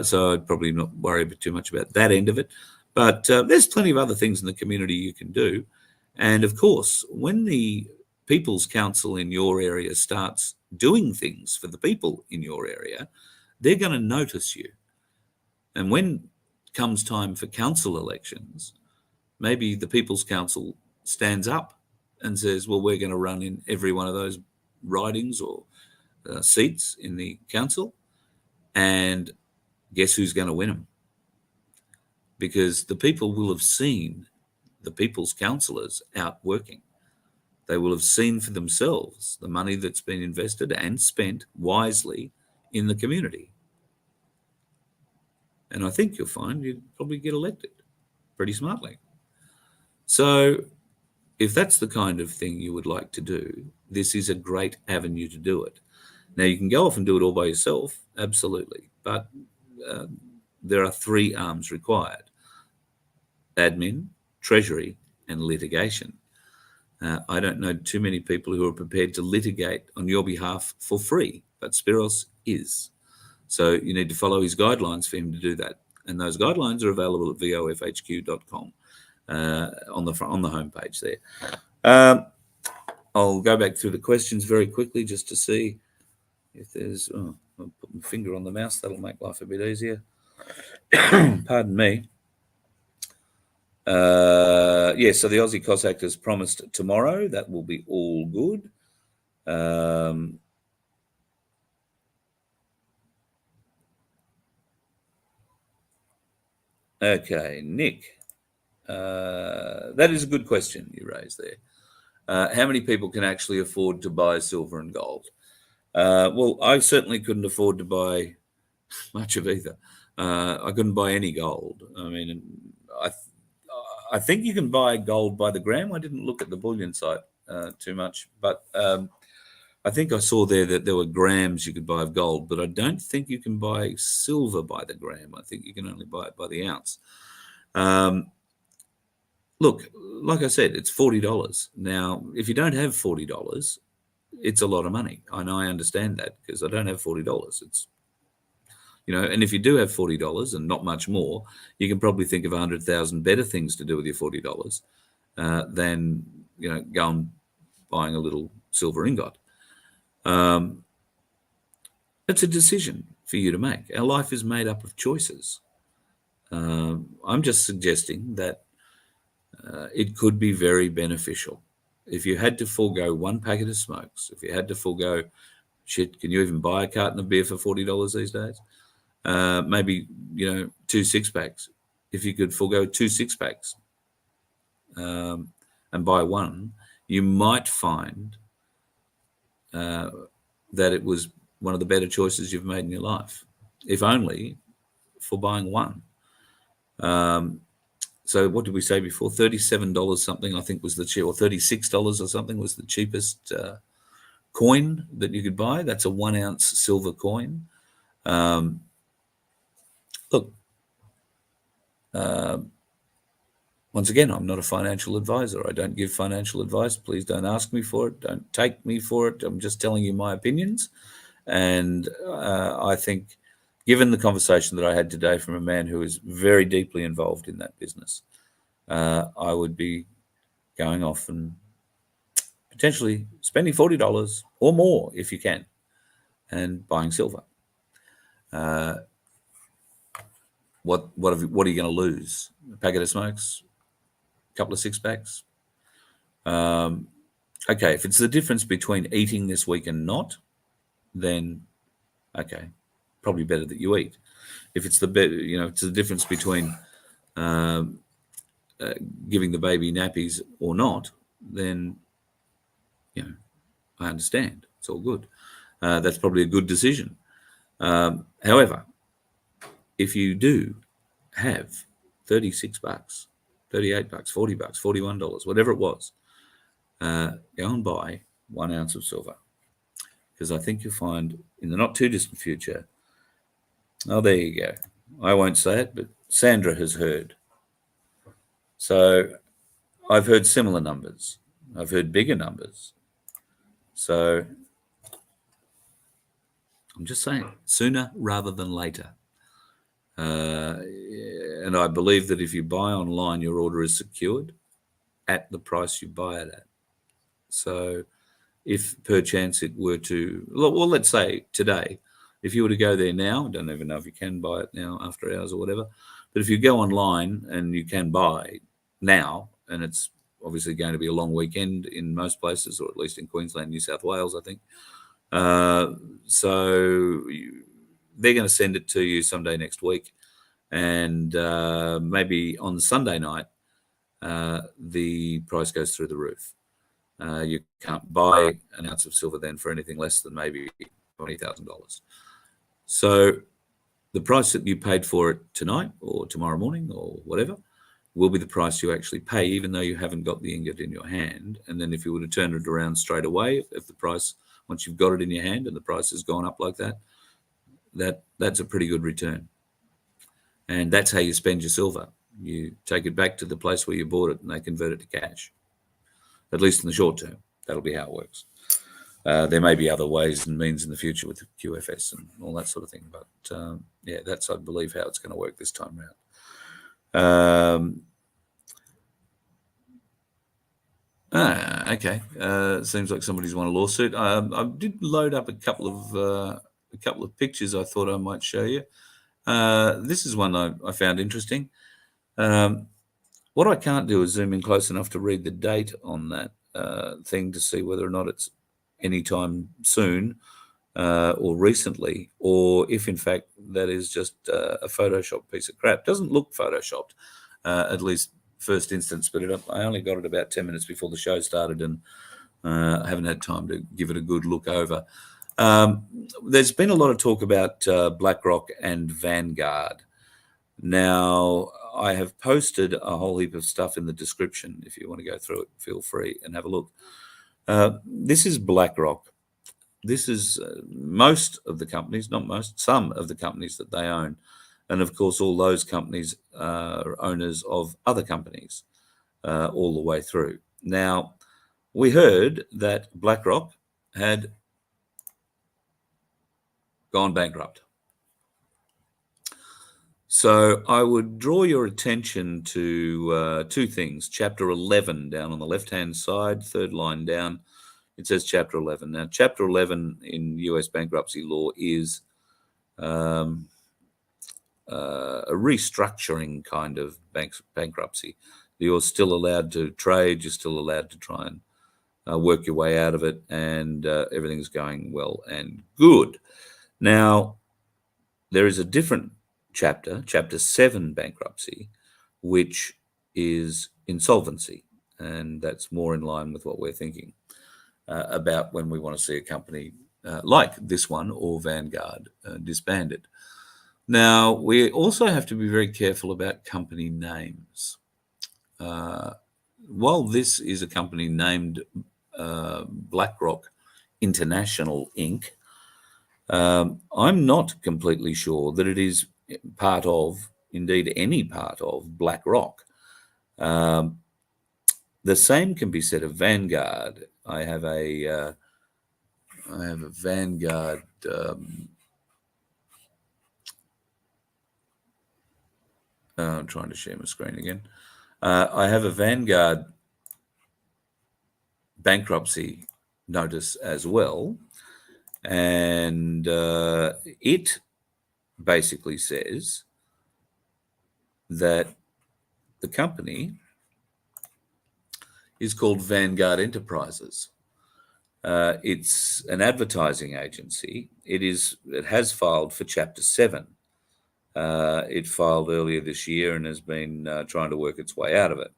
So I'd probably not worry too much about that end of it. But there's plenty of other things in the community you can do. And of course, when the People's Council in your area starts doing things for the people in your area, they're going to notice you. And when comes time for council elections, maybe the People's Council stands up and says, well, we're going to run in every one of those ridings or seats in the council, and guess who's going to win them? Because the people will have seen the people's councillors out working. They will have seen for themselves the money that's been invested and spent wisely in the community. And I think you'll find you'd probably get elected pretty smartly. So if that's the kind of thing you would like to do, this is a great avenue to do it. Now, you can go off and do it all by yourself, absolutely. But there are 3 arms required: admin, treasury, and litigation. I don't know too many people who are prepared to litigate on your behalf for free, but Spiros is. So you need to follow his guidelines for him to do that. And those guidelines are available at vofhq.com on the homepage there. I'll go back through the questions very quickly just to see if there's... I'll put my finger on the mouse. That'll make life a bit easier. Pardon me. Yes, so the Aussie Cossack has promised tomorrow. That will be all good. Okay, Nick. That is a good question you raised there. How many people can actually afford to buy silver and gold? Well, I certainly couldn't afford to buy much of either. I couldn't buy any gold. I mean, I think you can buy gold by the gram. I didn't look at the bullion site too much, but I think I saw there that there were grams you could buy of gold, but I don't think you can buy silver by the gram. I think you can only buy it by the ounce. Look, like I said, it's $40. Now, if you don't have $40, it's a lot of money. And I understand that because I don't have $40. It's, and if you do have $40 and not much more, you can probably think of 100,000 better things to do with your $40 than, go and buying a little silver ingot. It's a decision for you to make. Our life is made up of choices. I'm just suggesting that it could be very beneficial. If you had to forego 1 packet of smokes, if you had to forego, can you even buy a carton of beer for $40 these days? Maybe, 2 6-packs. If you could forego 2 6-packs and buy 1, you might find that it was one of the better choices you've made in your life, if only for buying 1. So what did we say before? $37 something, I think, was the cheap, or $36 or something was the cheapest coin that you could buy. That's a 1-ounce silver coin. Look, once again, I'm not a financial advisor. I don't give financial advice. Please don't ask me for it. Don't take me for it. I'm just telling you my opinions. And I think, given the conversation that I had today from a man who is very deeply involved in that business, I would be going off and potentially spending $40 or more if you can, and buying silver. What are you going to lose? A packet of smokes? A couple of 6-packs? Okay, if it's the difference between eating this week and not, then okay, probably better that you eat. If it's it's the difference between giving the baby nappies or not, then I understand. It's all good. That's probably a good decision. However, if you do have $36, $38, $40, $41, whatever it was, go and buy 1 ounce of silver, because I think you'll find in the not too distant future. Oh, there you go. I won't say it, but Sandra has heard. So I've heard similar numbers. I've heard bigger numbers. So I'm just saying, sooner rather than later. And I believe that if you buy online, your order is secured at the price you buy it at. So if perchance it were to, well, let's say today, if you were to go there now, I don't even know if you can buy it now after hours or whatever, but if you go online and you can buy now, and it's obviously going to be a long weekend in most places, or at least in Queensland, New South Wales, I think. they're going to send it to you someday next week, and maybe on Sunday night, the price goes through the roof. You can't buy an ounce of silver then for anything less than maybe $20,000. So the price that you paid for it tonight or tomorrow morning or whatever will be the price you actually pay, even though you haven't got the ingot in your hand. And then if you were to turn it around straight away, if the price, once you've got it in your hand and the price has gone up like that, that's a pretty good return. And that's how you spend your silver. You take it back to the place where you bought it and they convert it to cash, at least in the short term. That'll be how it works. There may be other ways and means in the future with QFS and all that sort of thing. But yeah, that's, I believe, how it's going to work this time around. Okay. Seems like somebody's won a lawsuit. I did load up a couple of pictures I thought I might show you. This is one I found interesting. What I can't do is zoom in close enough to read the date on that thing to see whether or not it's anytime soon or recently, or if in fact that is just a Photoshop piece of crap. Doesn't look Photoshopped, at least first instance, but I only got it about 10 minutes before the show started, and I haven't had time to give it a good look over. There's been a lot of talk about BlackRock and Vanguard. Now, I have posted a whole heap of stuff in the description. If you want to go through it, feel free and have a look. This is BlackRock. This is most of the companies, not most, some of the companies that they own. And of course, all those companies are owners of other companies all the way through. Now, we heard that BlackRock had gone bankrupt. So I would draw your attention to two things. Chapter 11 down on the left-hand side, third line down, it says Chapter 11. Now, Chapter 11 in US bankruptcy law is a restructuring kind of bankruptcy. You're still allowed to trade, you're still allowed to try and work your way out of it, and everything's going well and good. Now, there is a different chapter, Chapter 7 bankruptcy, which is insolvency, and that's more in line with what we're thinking about when we want to see a company like this one or Vanguard disbanded. Now, we also have to be very careful about company names. While this is a company named BlackRock International, Inc., I'm not completely sure that it is part of, indeed any part of, BlackRock. The same can be said of Vanguard. I have a Vanguard I'm trying to share my screen again. I have a Vanguard bankruptcy notice as well, and it basically says that the company is called Vanguard Enterprises. It's an advertising agency. It has filed for Chapter 7. It filed earlier this year and has been trying to work its way out of it.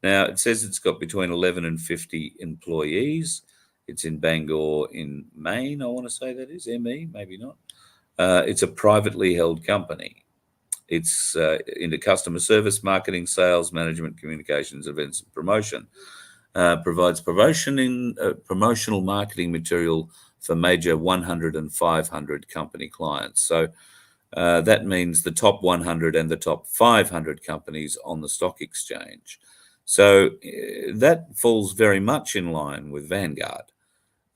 Now, it says it's got between 11 and 50 employees. It's in Bangor in Maine, I want to say that is, ME, maybe not. It's a privately held company. It's into customer service, marketing, sales, management, communications, events, and promotion. Provides promotional marketing material for major 100 and 500 company clients. So that means the top 100 and the top 500 companies on the stock exchange. So that falls very much in line with Vanguard,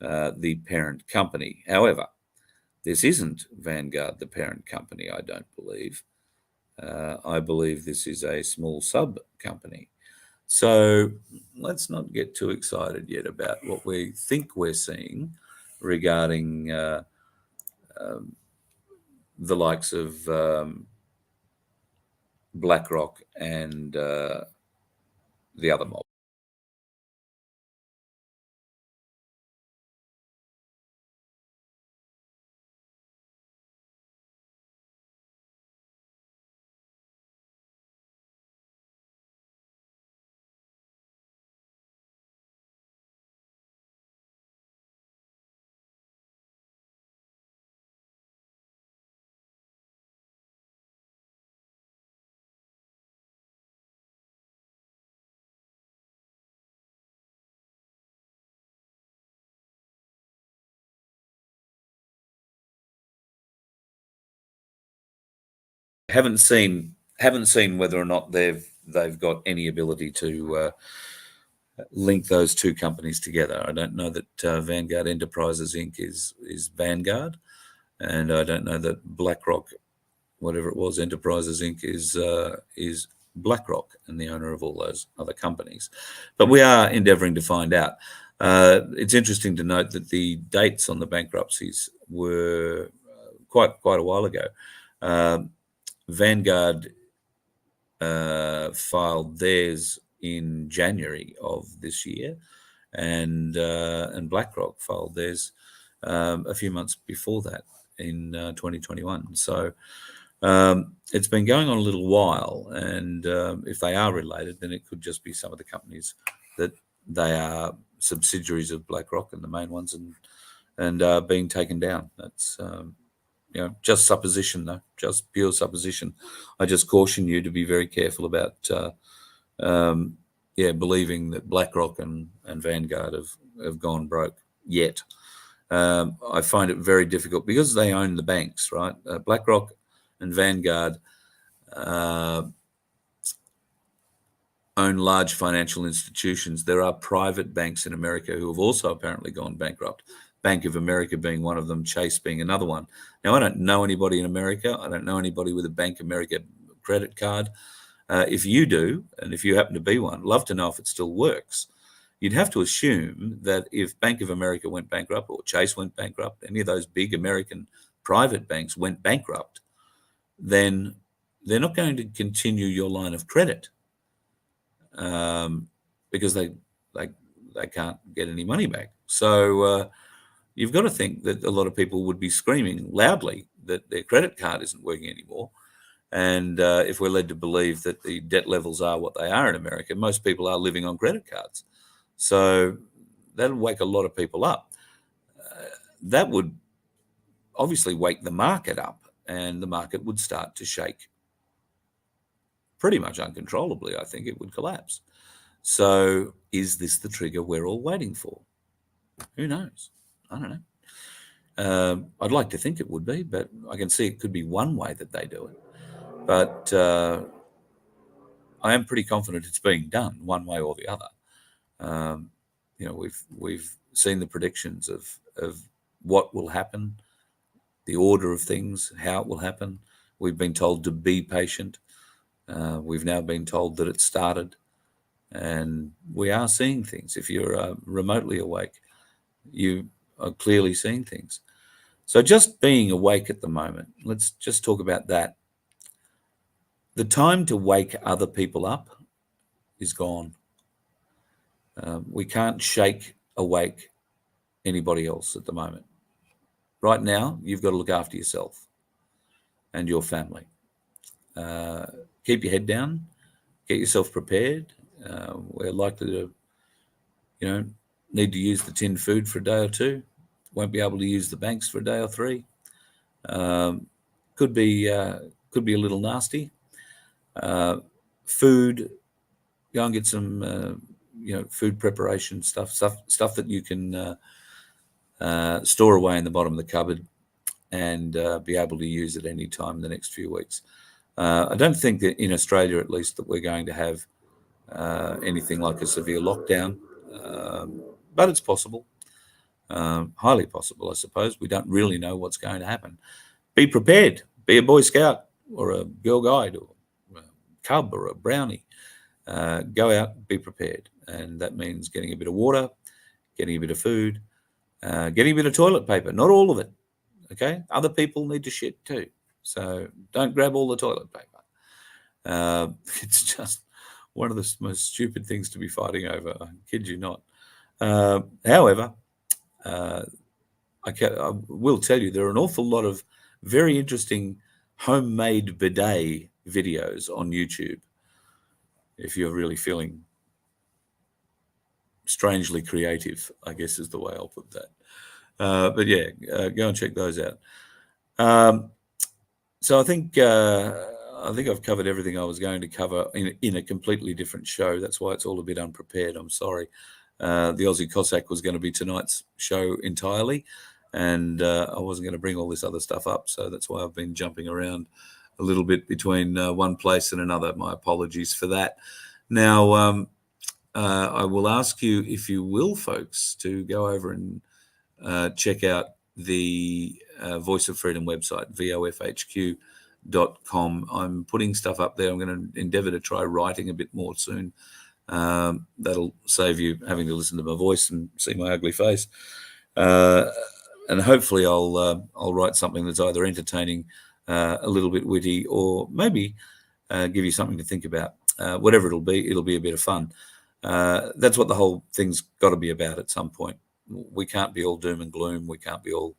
the parent company. However, this isn't Vanguard, the parent company, I don't believe. I believe this is a small sub-company. So let's not get too excited yet about what we think we're seeing regarding the likes of BlackRock and the other mob. haven't seen whether or not they've got any ability to link those two companies together. I don't know that Vanguard Enterprises Inc. is Vanguard, and I don't know that BlackRock, whatever it was, Enterprises Inc. is BlackRock and the owner of all those other companies. But we are endeavouring to find out. It's interesting to note that the dates on the bankruptcies were quite a while ago. Vanguard filed theirs in January of this year, and BlackRock filed theirs a few months before that in 2021. So it's been going on a little while, and if they are related, then it could just be some of the companies that they are subsidiaries of BlackRock and the main ones, and being taken down. That's just supposition, though, just pure supposition. I just caution you to be very careful about believing that BlackRock and Vanguard have gone broke yet. I find it very difficult because they own the banks, right? BlackRock and Vanguard own large financial institutions. There are private banks in America who have also apparently gone bankrupt. Bank of America being one of them, Chase being another one. Now, I don't know anybody in America. I don't know anybody with a Bank of America credit card. If you do, and if you happen to be one, love to know if it still works. You'd have to assume that if Bank of America went bankrupt or Chase went bankrupt, any of those big American private banks went bankrupt, then they're not going to continue your line of credit because they can't get any money back. So you've got to think that a lot of people would be screaming loudly that their credit card isn't working anymore. And if we're led to believe that the debt levels are what they are in America, most people are living on credit cards. So that'll wake a lot of people up. That would obviously wake the market up, and the market would start to shake pretty much uncontrollably. I think it would collapse. So is this the trigger we're all waiting for? Who knows? I don't know. I'd like to think it would be, but I can see it could be one way that they do it. But I am pretty confident it's being done one way or the other. We've seen the predictions of what will happen, the order of things, how it will happen. We've been told to be patient. We've now been told that it started, and we are seeing things. If you're remotely awake, you are clearly seeing things. So just being awake at the moment, let's just talk about that. The time to wake other people up is gone. We can't shake awake anybody else at the moment. Right now, you've got to look after yourself and your family. Keep your head down, get yourself prepared. We're likely to, need to use the tin food for a day or two. Won't be able to use the banks for a day or three. Could be a little nasty. Food, go and get some, food preparation stuff that you can store away in the bottom of the cupboard and be able to use at any time in the next few weeks. I don't think that in Australia, at least, that we're going to have anything like a severe lockdown, but it's possible, highly possible, I suppose. We don't really know what's going to happen. Be prepared. Be a Boy Scout or a Girl Guide or a Cub or a Brownie. Go out, be prepared. And that means getting a bit of water, getting a bit of food, getting a bit of toilet paper. Not all of it, okay? Other people need to shit too. So don't grab all the toilet paper. It's just one of the most stupid things to be fighting over. I kid you not. However, I will tell you there are an awful lot of very interesting homemade bidet videos on YouTube if you're really feeling strangely creative, I guess is the way I'll put that. But yeah, go and check those out. So I think I've covered everything I was going to cover in a completely different show. That's why it's all a bit unprepared. I'm sorry. The Aussie Cossack was going to be tonight's show entirely, and I wasn't going to bring all this other stuff up. So that's why I've been jumping around a little bit between one place and another. My apologies for that. Now, I will ask you, if you will, folks, to go over and check out the Voice of Freedom website, vofhq.com. I'm putting stuff up there. I'm going to endeavour to try writing a bit more soon. That'll save you having to listen to my voice and see my ugly face. And hopefully I'll write something that's either entertaining, a little bit witty, or maybe give you something to think about. Whatever it'll be a bit of fun. That's what the whole thing's got to be about at some point. We can't be all doom and gloom. We can't be all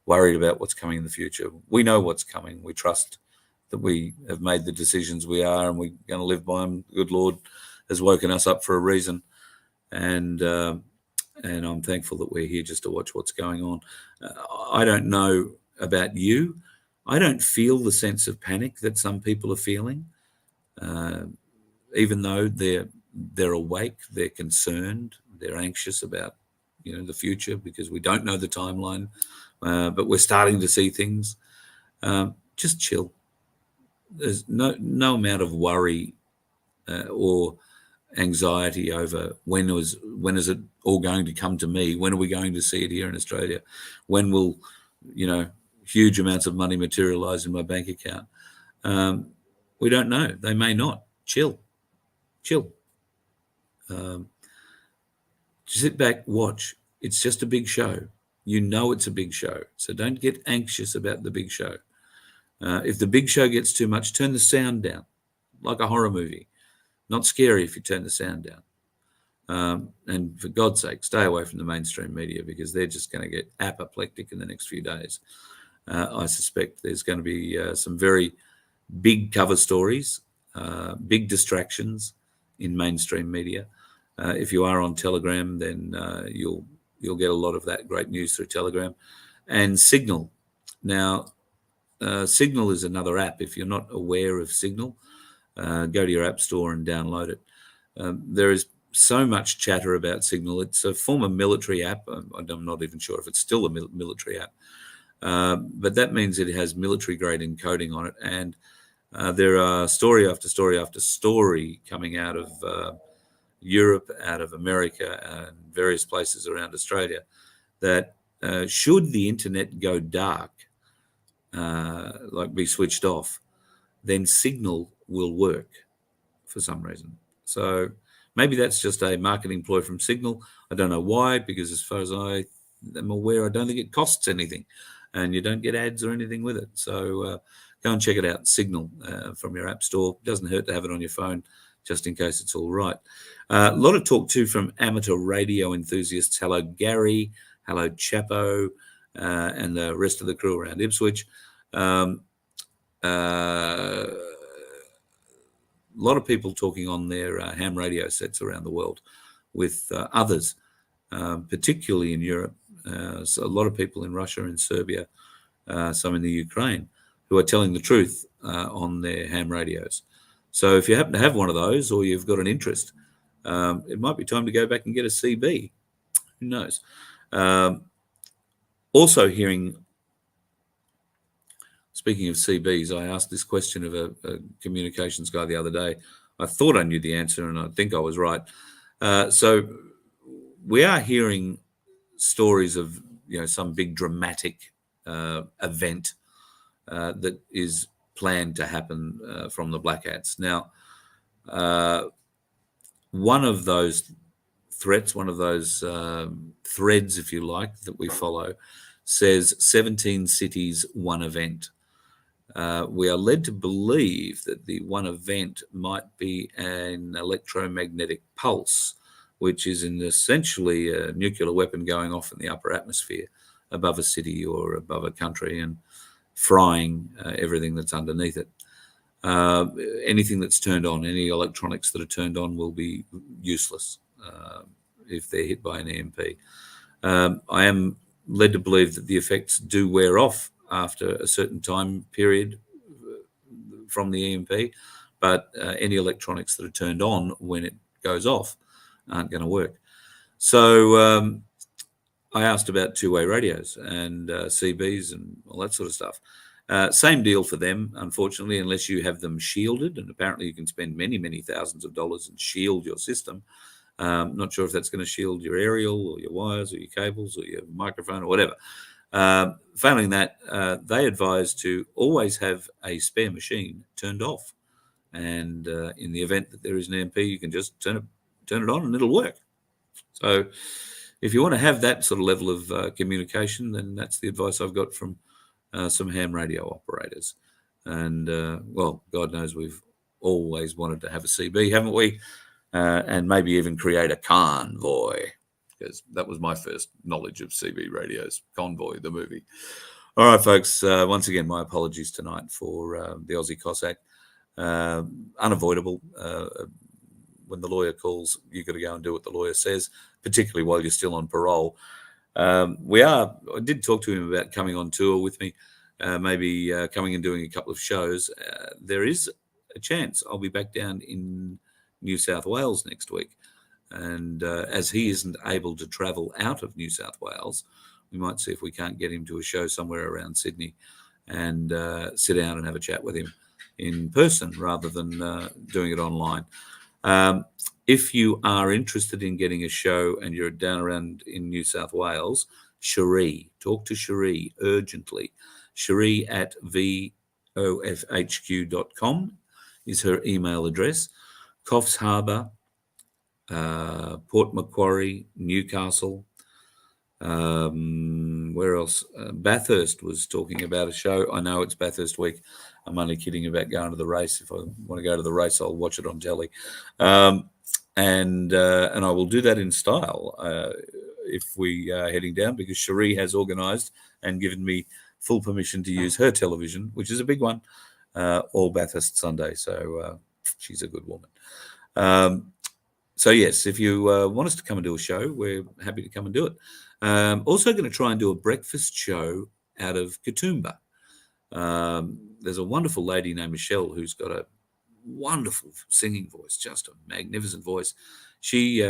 worried about what's coming in the future. We know what's coming. We trust that we have made the decisions we are, and we're going to live by them. The good Lord has woken us up for a reason, and I'm thankful that we're here just to watch what's going on. I don't know about you. I don't feel the sense of panic that some people are feeling, even though they're awake, they're concerned, they're anxious about the future, because we don't know the timeline, but we're starting to see things. Just chill. There's no amount of worry or anxiety over when is it all going to come to me? When are we going to see it here in Australia? When will huge amounts of money materialize in my bank account? We don't know. They may not. Chill. Sit back, watch. It's just a big show. It's a big show. So don't get anxious about the big show. If the big show gets too much, turn the sound down, like a horror movie. Not scary if you turn the sound down. And for God's sake, stay away from the mainstream media, because they're just going to get apoplectic in the next few days. I suspect there's going to be some very big cover stories, big distractions in mainstream media. If you are on Telegram, then you'll get a lot of that great news through Telegram. And Signal. Now, Signal is another app. If you're not aware of Signal, go to your app store and download it. There is so much chatter about Signal. It's a former military app. I'm not even sure if it's still a military app. But that means it has military-grade encoding on it. And there are story after story after story coming out of Europe, out of America, and various places around Australia, that should the internet go dark, like be switched off, then Signal will work for some reason. So maybe that's just a marketing ploy from Signal. I don't know why, because as far as I am aware, I don't think it costs anything, and you don't get ads or anything with it. So go and check it out, Signal, from your app store. It doesn't hurt to have it on your phone, just in case it's all right. A lot of talk too from amateur radio enthusiasts. Hello, Gary. Hello, Chapo, and the rest of the crew around Ipswich. A lot of people talking on their ham radio sets around the world with others, particularly in Europe. So a lot of people in Russia and Serbia, some in the Ukraine, who are telling the truth on their ham radios. So if you happen to have one of those, or you've got an interest, it might be time to go back and get a CB. Who knows? Also hearing, speaking of CBs, I asked this question of a communications guy the other day. I thought I knew the answer, and I think I was right. So we are hearing stories of some big dramatic event that is planned to happen from the Black Hats. Now, one of those threats, one of those threads, if you like, that we follow, says 17 cities, one event. We are led to believe that the one event might be an electromagnetic pulse, which is essentially a nuclear weapon going off in the upper atmosphere above a city or above a country and frying everything that's underneath it. Anything that's turned on, any electronics that are turned on, will be useless if they're hit by an EMP. I am led to believe that the effects do wear off after a certain time period from the EMP, but any electronics that are turned on when it goes off aren't going to work. So I asked about two-way radios and CBs and all that sort of stuff. Same deal for them, unfortunately, unless you have them shielded. And apparently you can spend many, many thousands of dollars and shield your system. Not sure if that's going to shield your aerial or your wires or your cables or your microphone or whatever. Failing that, they advise to always have a spare machine turned off. And in the event that there is an EMP, you can just turn it on and it'll work. So if you want to have that sort of level of communication, then that's the advice I've got from some ham radio operators. And, well, God knows we've always wanted to have a CB, haven't we? And maybe even create a convoy, because that was my first knowledge of CB radios, Convoy, the movie. All right, folks, once again, my apologies tonight for the Aussie Cossack. Unavoidable. When the lawyer calls, you've got to go and do what the lawyer says, particularly while you're still on parole. I did talk to him about coming on tour with me, maybe coming and doing a couple of shows. There is a chance I'll be back down in New South Wales next week. And as he isn't able to travel out of New South Wales, we might see if we can't get him to a show somewhere around Sydney and sit down and have a chat with him in person rather than doing it online. If you are interested in getting a show and you're down around in New South Wales, Cherie, talk to Cherie urgently. Cherie at VoFHQ.com is her email address. Coffs Harbour, Port Macquarie, Newcastle, where else? Bathurst was talking about a show. I know it's Bathurst week. I'm only kidding about going to the race. If I want to go to the race, I'll watch it on telly. And I will do that in style if we are heading down, because Cherie has organised and given me full permission to use her television, which is a big one, all Bathurst Sunday. So she's a good woman. So yes, if you want us to come and do a show, we're happy to come and do it. Also going to try and do a breakfast show out of Katoomba. There's a wonderful lady named Michelle who's got a wonderful singing voice, just a magnificent voice. She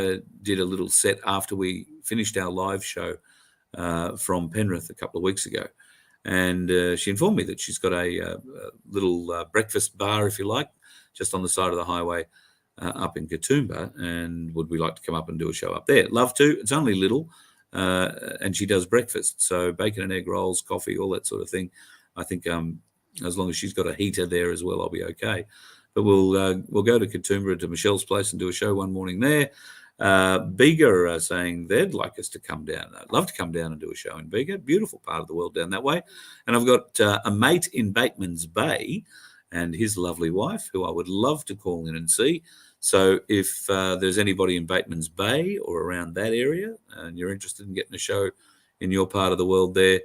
did a little set after we finished our live show from Penrith a couple of weeks ago. And she informed me that she's got a little breakfast bar, if you like, just on the side of the highway up in Katoomba. And would we like to come up and do a show up there? Love to. It's only little. And she does breakfast. So bacon and egg rolls, coffee, all that sort of thing. I think as long as she's got a heater there as well, I'll be okay. But we'll go to Katoomba, to Michelle's place, and do a show one morning there. Bega are saying they'd like us to come down. I'd love to come down and do a show in Bega. Beautiful part of the world down that way. And I've got a mate in Bateman's Bay and his lovely wife, who I would love to call in and see. So if there's anybody in Bateman's Bay or around that area and you're interested in getting a show in your part of the world there,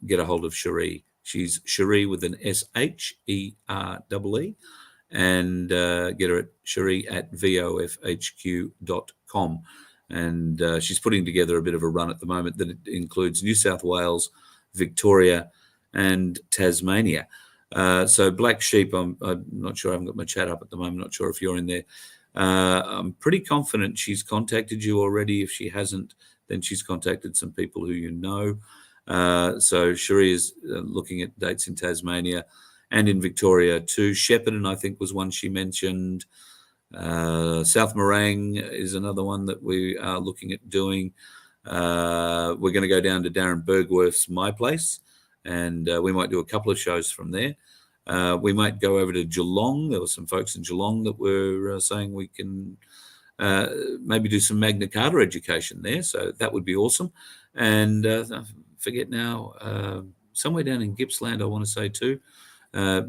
get a hold of Cherie. She's Cherie with an SHEREE, and get her at Cherie at VoFHQ.com. And she's putting together a bit of a run at the moment that includes New South Wales, Victoria, and Tasmania. So Black Sheep, I'm not sure. I haven't got my chat up at the moment. Not sure if you're in there. I'm pretty confident she's contacted you already. If she hasn't, then she's contacted some people who you know. So Cherie is looking at dates in Tasmania and in Victoria too. Shepparton, I think, was one she mentioned. South Morang is another one that we are looking at doing. We're going to go down to Darren Bergworth's My Place, and we might do a couple of shows from there. We might go over to Geelong. There were some folks in Geelong that were saying we can maybe do some Magna Carta education there, so that would be awesome. And I forget now, somewhere down in Gippsland, I want to say too,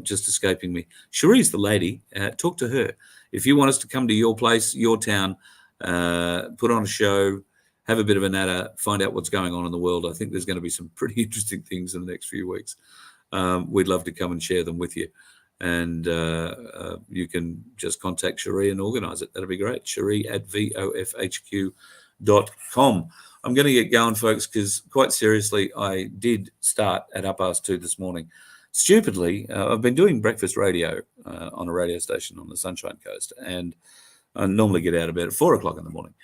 just escaping me. Cherie's the lady. Talk to her. If you want us to come to your place, your town, put on a show, have a bit of a natter, find out what's going on in the world. I think there's going to be some pretty interesting things in the next few weeks. We'd love to come and share them with you. And you can just contact Cherie and organise it. That'll be great. Cherie at VoFHQ.com. I'm going to get going, folks, because quite seriously, I did start at 2:30 this morning. Stupidly, I've been doing breakfast radio on a radio station on the Sunshine Coast, and I normally get out of bed at 4 o'clock in the morning.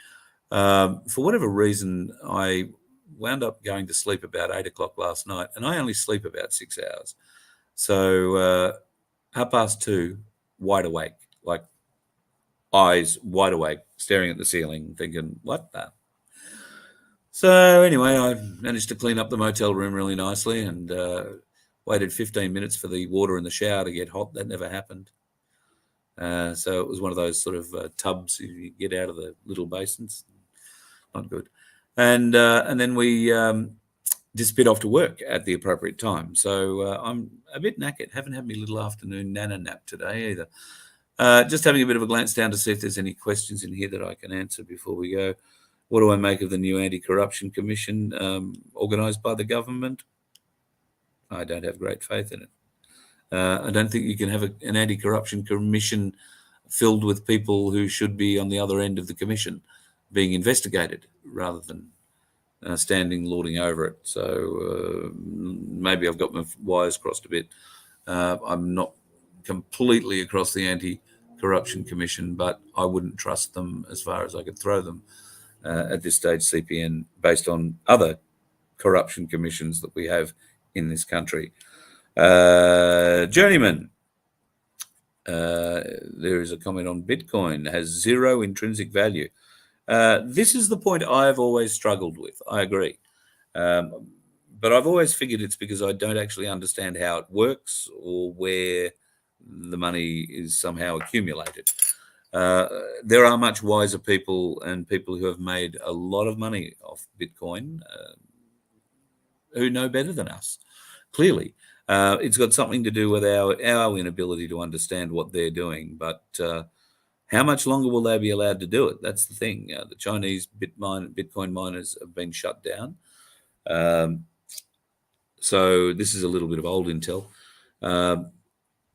For whatever reason, I wound up going to sleep about 8 o'clock last night, and I only sleep about 6 hours. So 2:30, wide awake, like eyes wide awake, staring at the ceiling, thinking, what the? So anyway, I managed to clean up the motel room really nicely and waited 15 minutes for the water in the shower to get hot. That never happened. So it was one of those sort of tubs you get out of the little basins. Not good. And then we disappeared off to work at the appropriate time. So I'm a bit knackered. Haven't had my little afternoon nana nap today either. Just having a bit of a glance down to see if there's any questions in here that I can answer before we go. What do I make of the new anti-corruption commission organised by the government? I don't have great faith in it. I don't think you can have an anti-corruption commission filled with people who should be on the other end of the commission being investigated rather than standing lording over it. So maybe I've got my wires crossed a bit. I'm not completely across the anti-corruption commission, but I wouldn't trust them as far as I could throw them at this stage, CPN, based on other corruption commissions that we have in this country. Journeyman, there is a comment on Bitcoin, has zero intrinsic value. This is the point I've always struggled with. I agree. But I've always figured it's because I don't actually understand how it works or where the money is somehow accumulated. There are much wiser people and people who have made a lot of money off Bitcoin who know better than us, clearly. It's got something to do with our inability to understand what they're doing. But how much longer will they be allowed to do it? That's the thing. The Chinese Bitcoin miners have been shut down. So this is a little bit of old intel.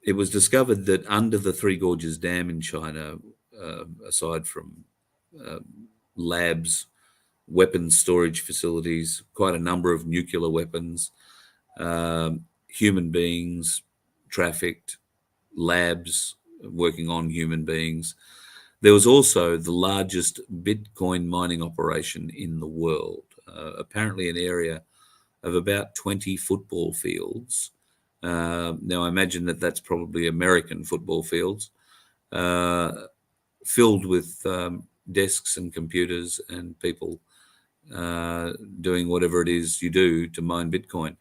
It was discovered that under the Three Gorges Dam in China, aside from labs, weapons storage facilities, quite a number of nuclear weapons, human beings trafficked, labs working on human beings. There was also the largest Bitcoin mining operation in the world, apparently an area of about 20 football fields. Now, I imagine that that's probably American football fields, filled with desks and computers and people doing whatever it is you do to mine Bitcoin.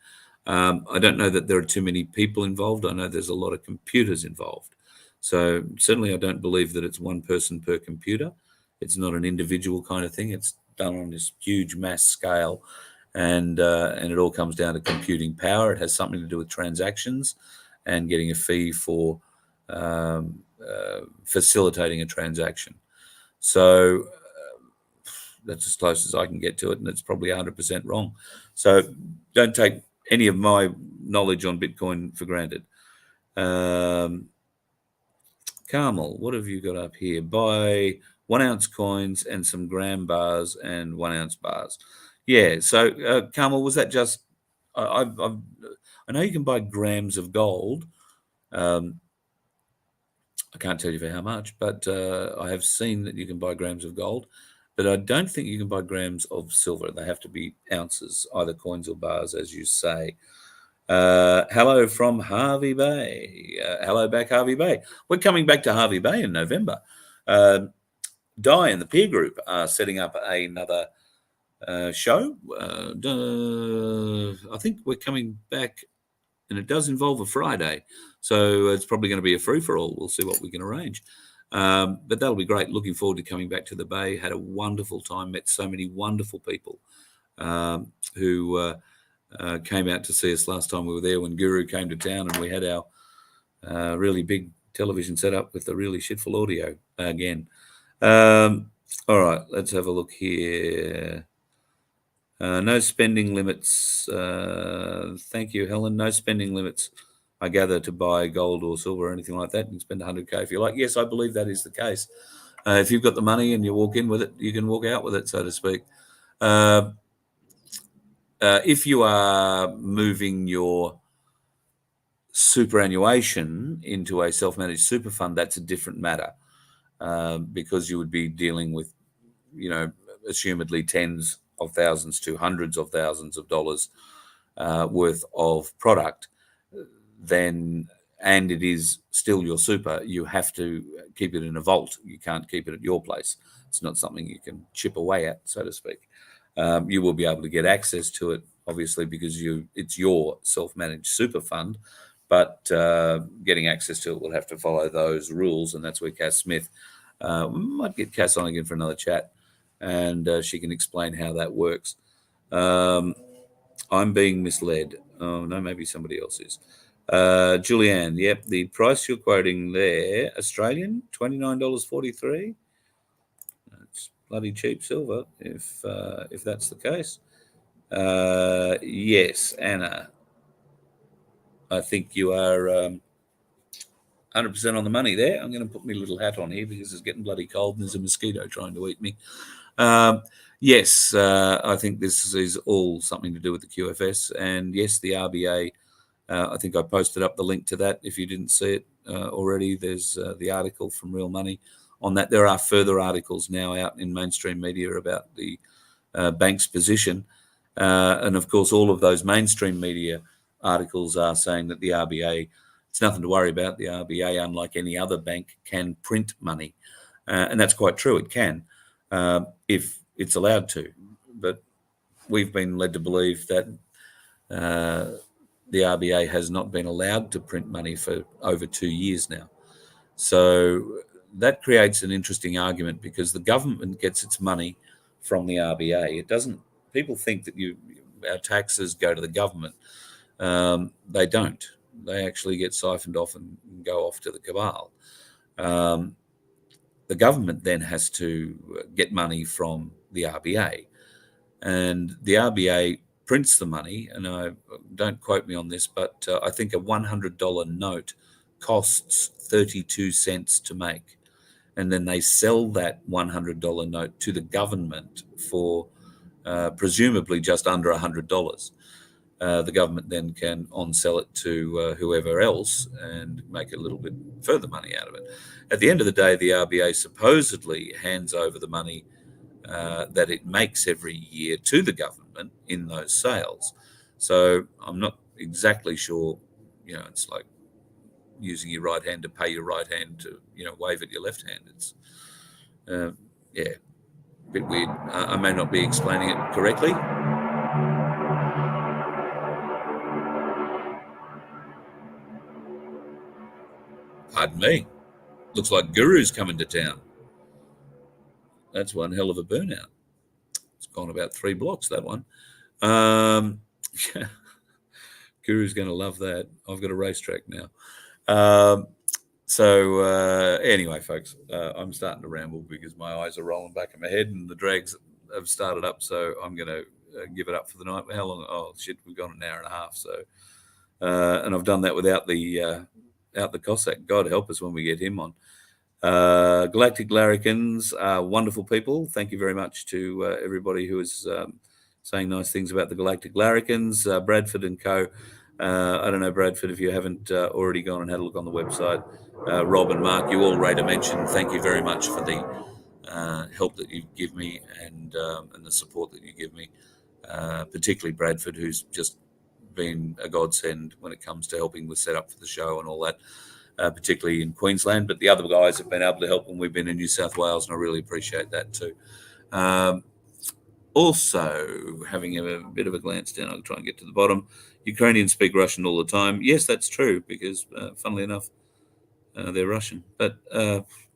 I don't know that there are too many people involved. I know there's a lot of computers involved. So certainly I don't believe that it's one person per computer. It's not an individual kind of thing. It's done on this huge mass scale. And it all comes down to computing power. It has something to do with transactions and getting a fee for facilitating a transaction. So that's as close as I can get to it, and it's probably 100% wrong. So don't take any of my knowledge on Bitcoin for granted. Carmel, what have you got up here? Buy 1 ounce coins and some gram bars and 1 ounce bars. Yeah, so Carmel, was that just, I know you can buy grams of gold. I can't tell you for how much, but I have seen that you can buy grams of gold, but I don't think you can buy grams of silver. They have to be ounces, either coins or bars, as you say. Hello from Harvey Bay. Hello back, Harvey Bay. We're coming back to Harvey Bay in November. Di and the peer group are setting up another show. I think we're coming back, and it does involve a Friday, so it's probably going to be a free-for-all. We'll see what we can arrange, but that'll be great. Looking forward to coming back to the Bay. Had a wonderful time, met so many wonderful people who came out to see us last time we were there when Guru came to town, and we had our really big television set up with the really shitful audio again. All right, let's have a look here. No spending limits. Thank you, Helen. No spending limits, I gather, to buy gold or silver or anything like that. You can spend 100K if you like. Yes, I believe that is the case. If you've got the money and you walk in with it, you can walk out with it, so to speak. If you are moving your superannuation into a self-managed super fund, that's a different matter, because you would be dealing with, assumedly tens of thousands to hundreds of thousands of dollars worth of product, then, and it is still your super, you have to keep it in a vault. You can't keep it at your place. It's not something you can chip away at, so to speak. You will be able to get access to it, obviously, because it's your self-managed super fund, but getting access to it will have to follow those rules, and that's where Cass Smith, we might get Cass on again for another chat, and she can explain how that works. I'm being misled. Oh, no, maybe somebody else is. Julianne, yep, the price you're quoting there, Australian, $29.43. That's bloody cheap silver, if that's the case. Yes, Anna, I think you are 100% on the money there. I'm going to put my little hat on here because it's getting bloody cold and there's a mosquito trying to eat me. Yes, I think this is all something to do with the QFS. And yes, the RBA, I think I posted up the link to that. If you didn't see it already, there's the article from Real Money on that. There are further articles now out in mainstream media about the bank's position. And of course, all of those mainstream media articles are saying that the RBA, it's nothing to worry about. The RBA, unlike any other bank, can print money. And that's quite true. It can, if it's allowed to. But we've been led to believe that the RBA has not been allowed to print money for over 2 years now. So that creates an interesting argument because the government gets its money from the RBA. It doesn't. People think that our taxes go to the government. They don't. They actually get siphoned off and go off to the cabal. The government then has to get money from the RBA, and the RBA prints the money. And I don't quote me on this, but I think a $100 note costs 32 cents to make, and then they sell that $100 note to the government for presumably just under $100. The government then can on-sell it to whoever else and make a little bit further money out of it. At the end of the day, the RBA supposedly hands over the money that it makes every year to the government in those sales. So I'm not exactly sure, it's like using your right hand to pay your right hand to, wave at your left hand. It's, a bit weird. I may not be explaining it correctly. Pardon me. Looks like Guru's coming to town. That's one hell of a burnout. It's gone about 3 blocks, that one. Guru's going to love that. I've got a racetrack now. Anyway, folks, I'm starting to ramble because my eyes are rolling back in my head and the drags have started up. So I'm going to give it up for the night. How long? Oh, shit, we've gone an hour and a half. So, and I've done that without the Cossack. God help us when we get him on. Galactic Larrikins are wonderful people. Thank you very much to everybody who is saying nice things about the Galactic Larrikins. Bradford and Co. I don't know, Bradford, if you haven't already gone and had a look on the website. Rob and Mark, you all rate a mention. Thank you very much for the help that you give me and the support that you give me, particularly Bradford, who's just been a godsend when it comes to helping with setup for the show and all that, particularly in Queensland. But the other guys have been able to help when we've been in New South Wales, and I really appreciate that too. Also, having a bit of a glance down, I'll try and get to the bottom. Ukrainians speak Russian all the time. Yes, that's true, because funnily enough, they're Russian. But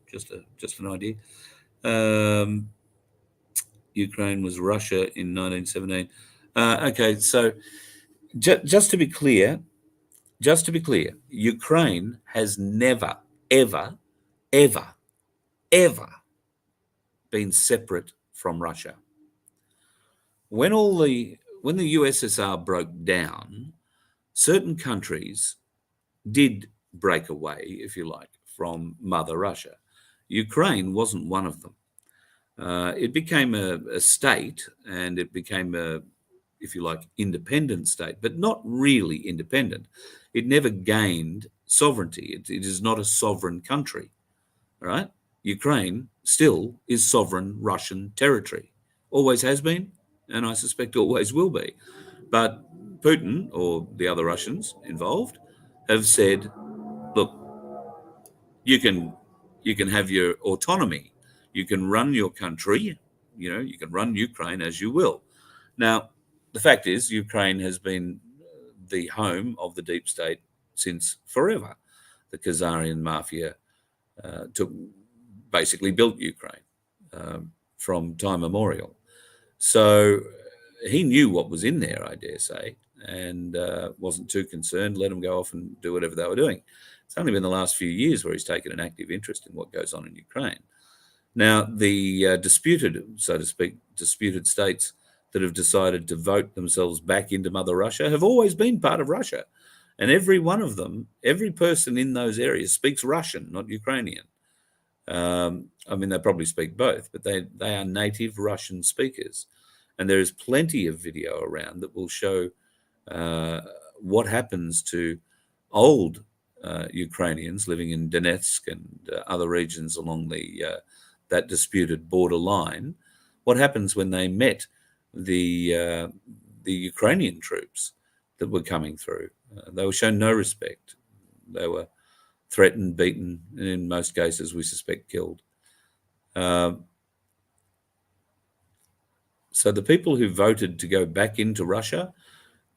just an idea. Ukraine was Russia in 1917. Okay, so just to be clear, Ukraine has never, ever, ever, ever been separate from Russia. When the USSR broke down, certain countries did break away, if you like, from Mother Russia. Ukraine wasn't one of them. It became a state, and it became a, if you like, independent state, but not really independent. It never gained sovereignty. It is not a sovereign country, all right? Ukraine still is sovereign Russian territory. Always has been, and I suspect always will be. But Putin or the other Russians involved have said, look, you can have your autonomy, you can run your country, you can run Ukraine as you will. Now, the fact is, Ukraine has been the home of the deep state since forever. The Khazarian mafia basically built Ukraine from time immemorial. So he knew what was in there, I dare say, and wasn't too concerned, let them go off and do whatever they were doing. It's only been the last few years where he's taken an active interest in what goes on in Ukraine. Now, the disputed states that have decided to vote themselves back into Mother Russia have always been part of Russia. And every one of them, every person in those areas speaks Russian, not Ukrainian. I mean, they probably speak both, but they are native Russian speakers. And there is plenty of video around that will show what happens to old Ukrainians living in Donetsk and other regions along that disputed border line. What happens when they met the Ukrainian troops that were coming through? They were shown no respect. They were threatened, beaten, and in most cases, we suspect, killed. So the people who voted to go back into Russia,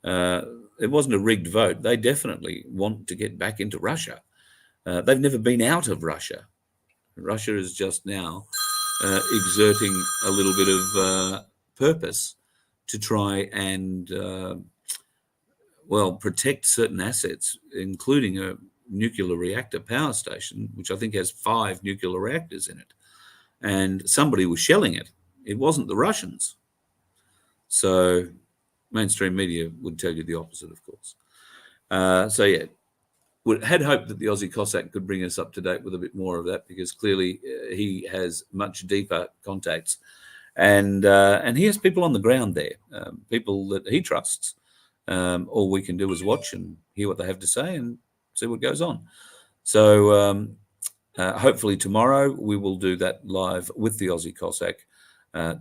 it wasn't a rigged vote. They definitely want to get back into Russia. They've never been out of Russia. Russia is just now exerting a little bit of purpose to try and, protect certain assets, including a nuclear reactor power station, which I think has 5 nuclear reactors in it. And somebody was shelling it. It wasn't the Russians. So mainstream media would tell you the opposite, of course. Had hoped that the Aussie Cossack could bring us up to date with a bit more of that, because clearly he has much deeper contacts, and he has people on the ground there, people that he trusts. All we can do is watch and hear what they have to say and see what goes on. So hopefully tomorrow we will do that live with the Aussie Cossack,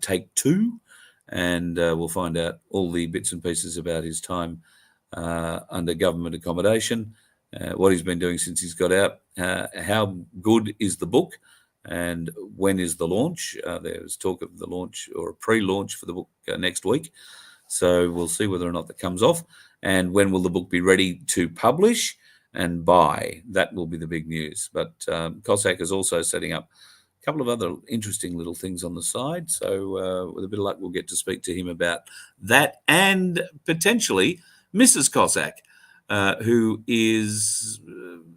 take 2, and we'll find out all the bits and pieces about his time under government accommodation, what he's been doing since he's got out, how good is the book, and when is the launch. There's talk of the launch or a pre-launch for the book next week. So we'll see whether or not that comes off. And when will the book be ready to publish and buy? That will be the big news. But Cossack is also setting up a couple of other interesting little things on the side. So with a bit of luck, we'll get to speak to him about that, and potentially Mrs. Cossack, who is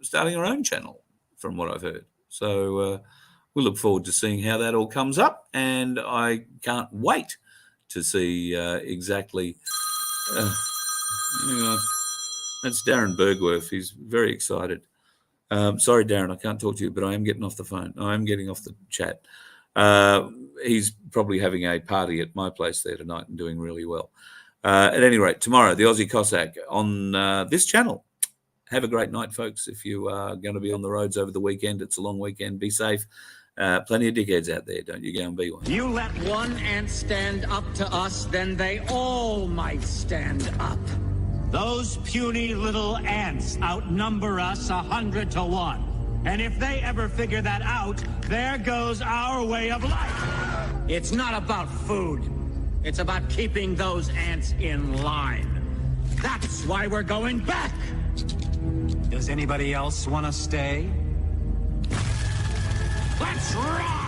starting her own channel, from what I've heard. So we look forward to seeing how that all comes up, and I can't wait to see exactly. Hang on. That's Darren Bergworth. He's very excited. Sorry, Darren, I can't talk to you, but I am getting off the phone. I am getting off the chat. He's probably having a party at my place there tonight and doing really well. At any rate, tomorrow, the Aussie Cossack on this channel. Have a great night, folks. If you are going to be on the roads over the weekend, it's a long weekend. Be safe. Plenty of dickheads out there. Don't you go and be one. You let one ant stand up to us, then they all might stand up. Those puny little ants outnumber us 100 to 1. And if they ever figure that out, there goes our way of life. It's not about food. It's about keeping those ants in line. That's why we're going back. Does anybody else want to stay? Let's rock!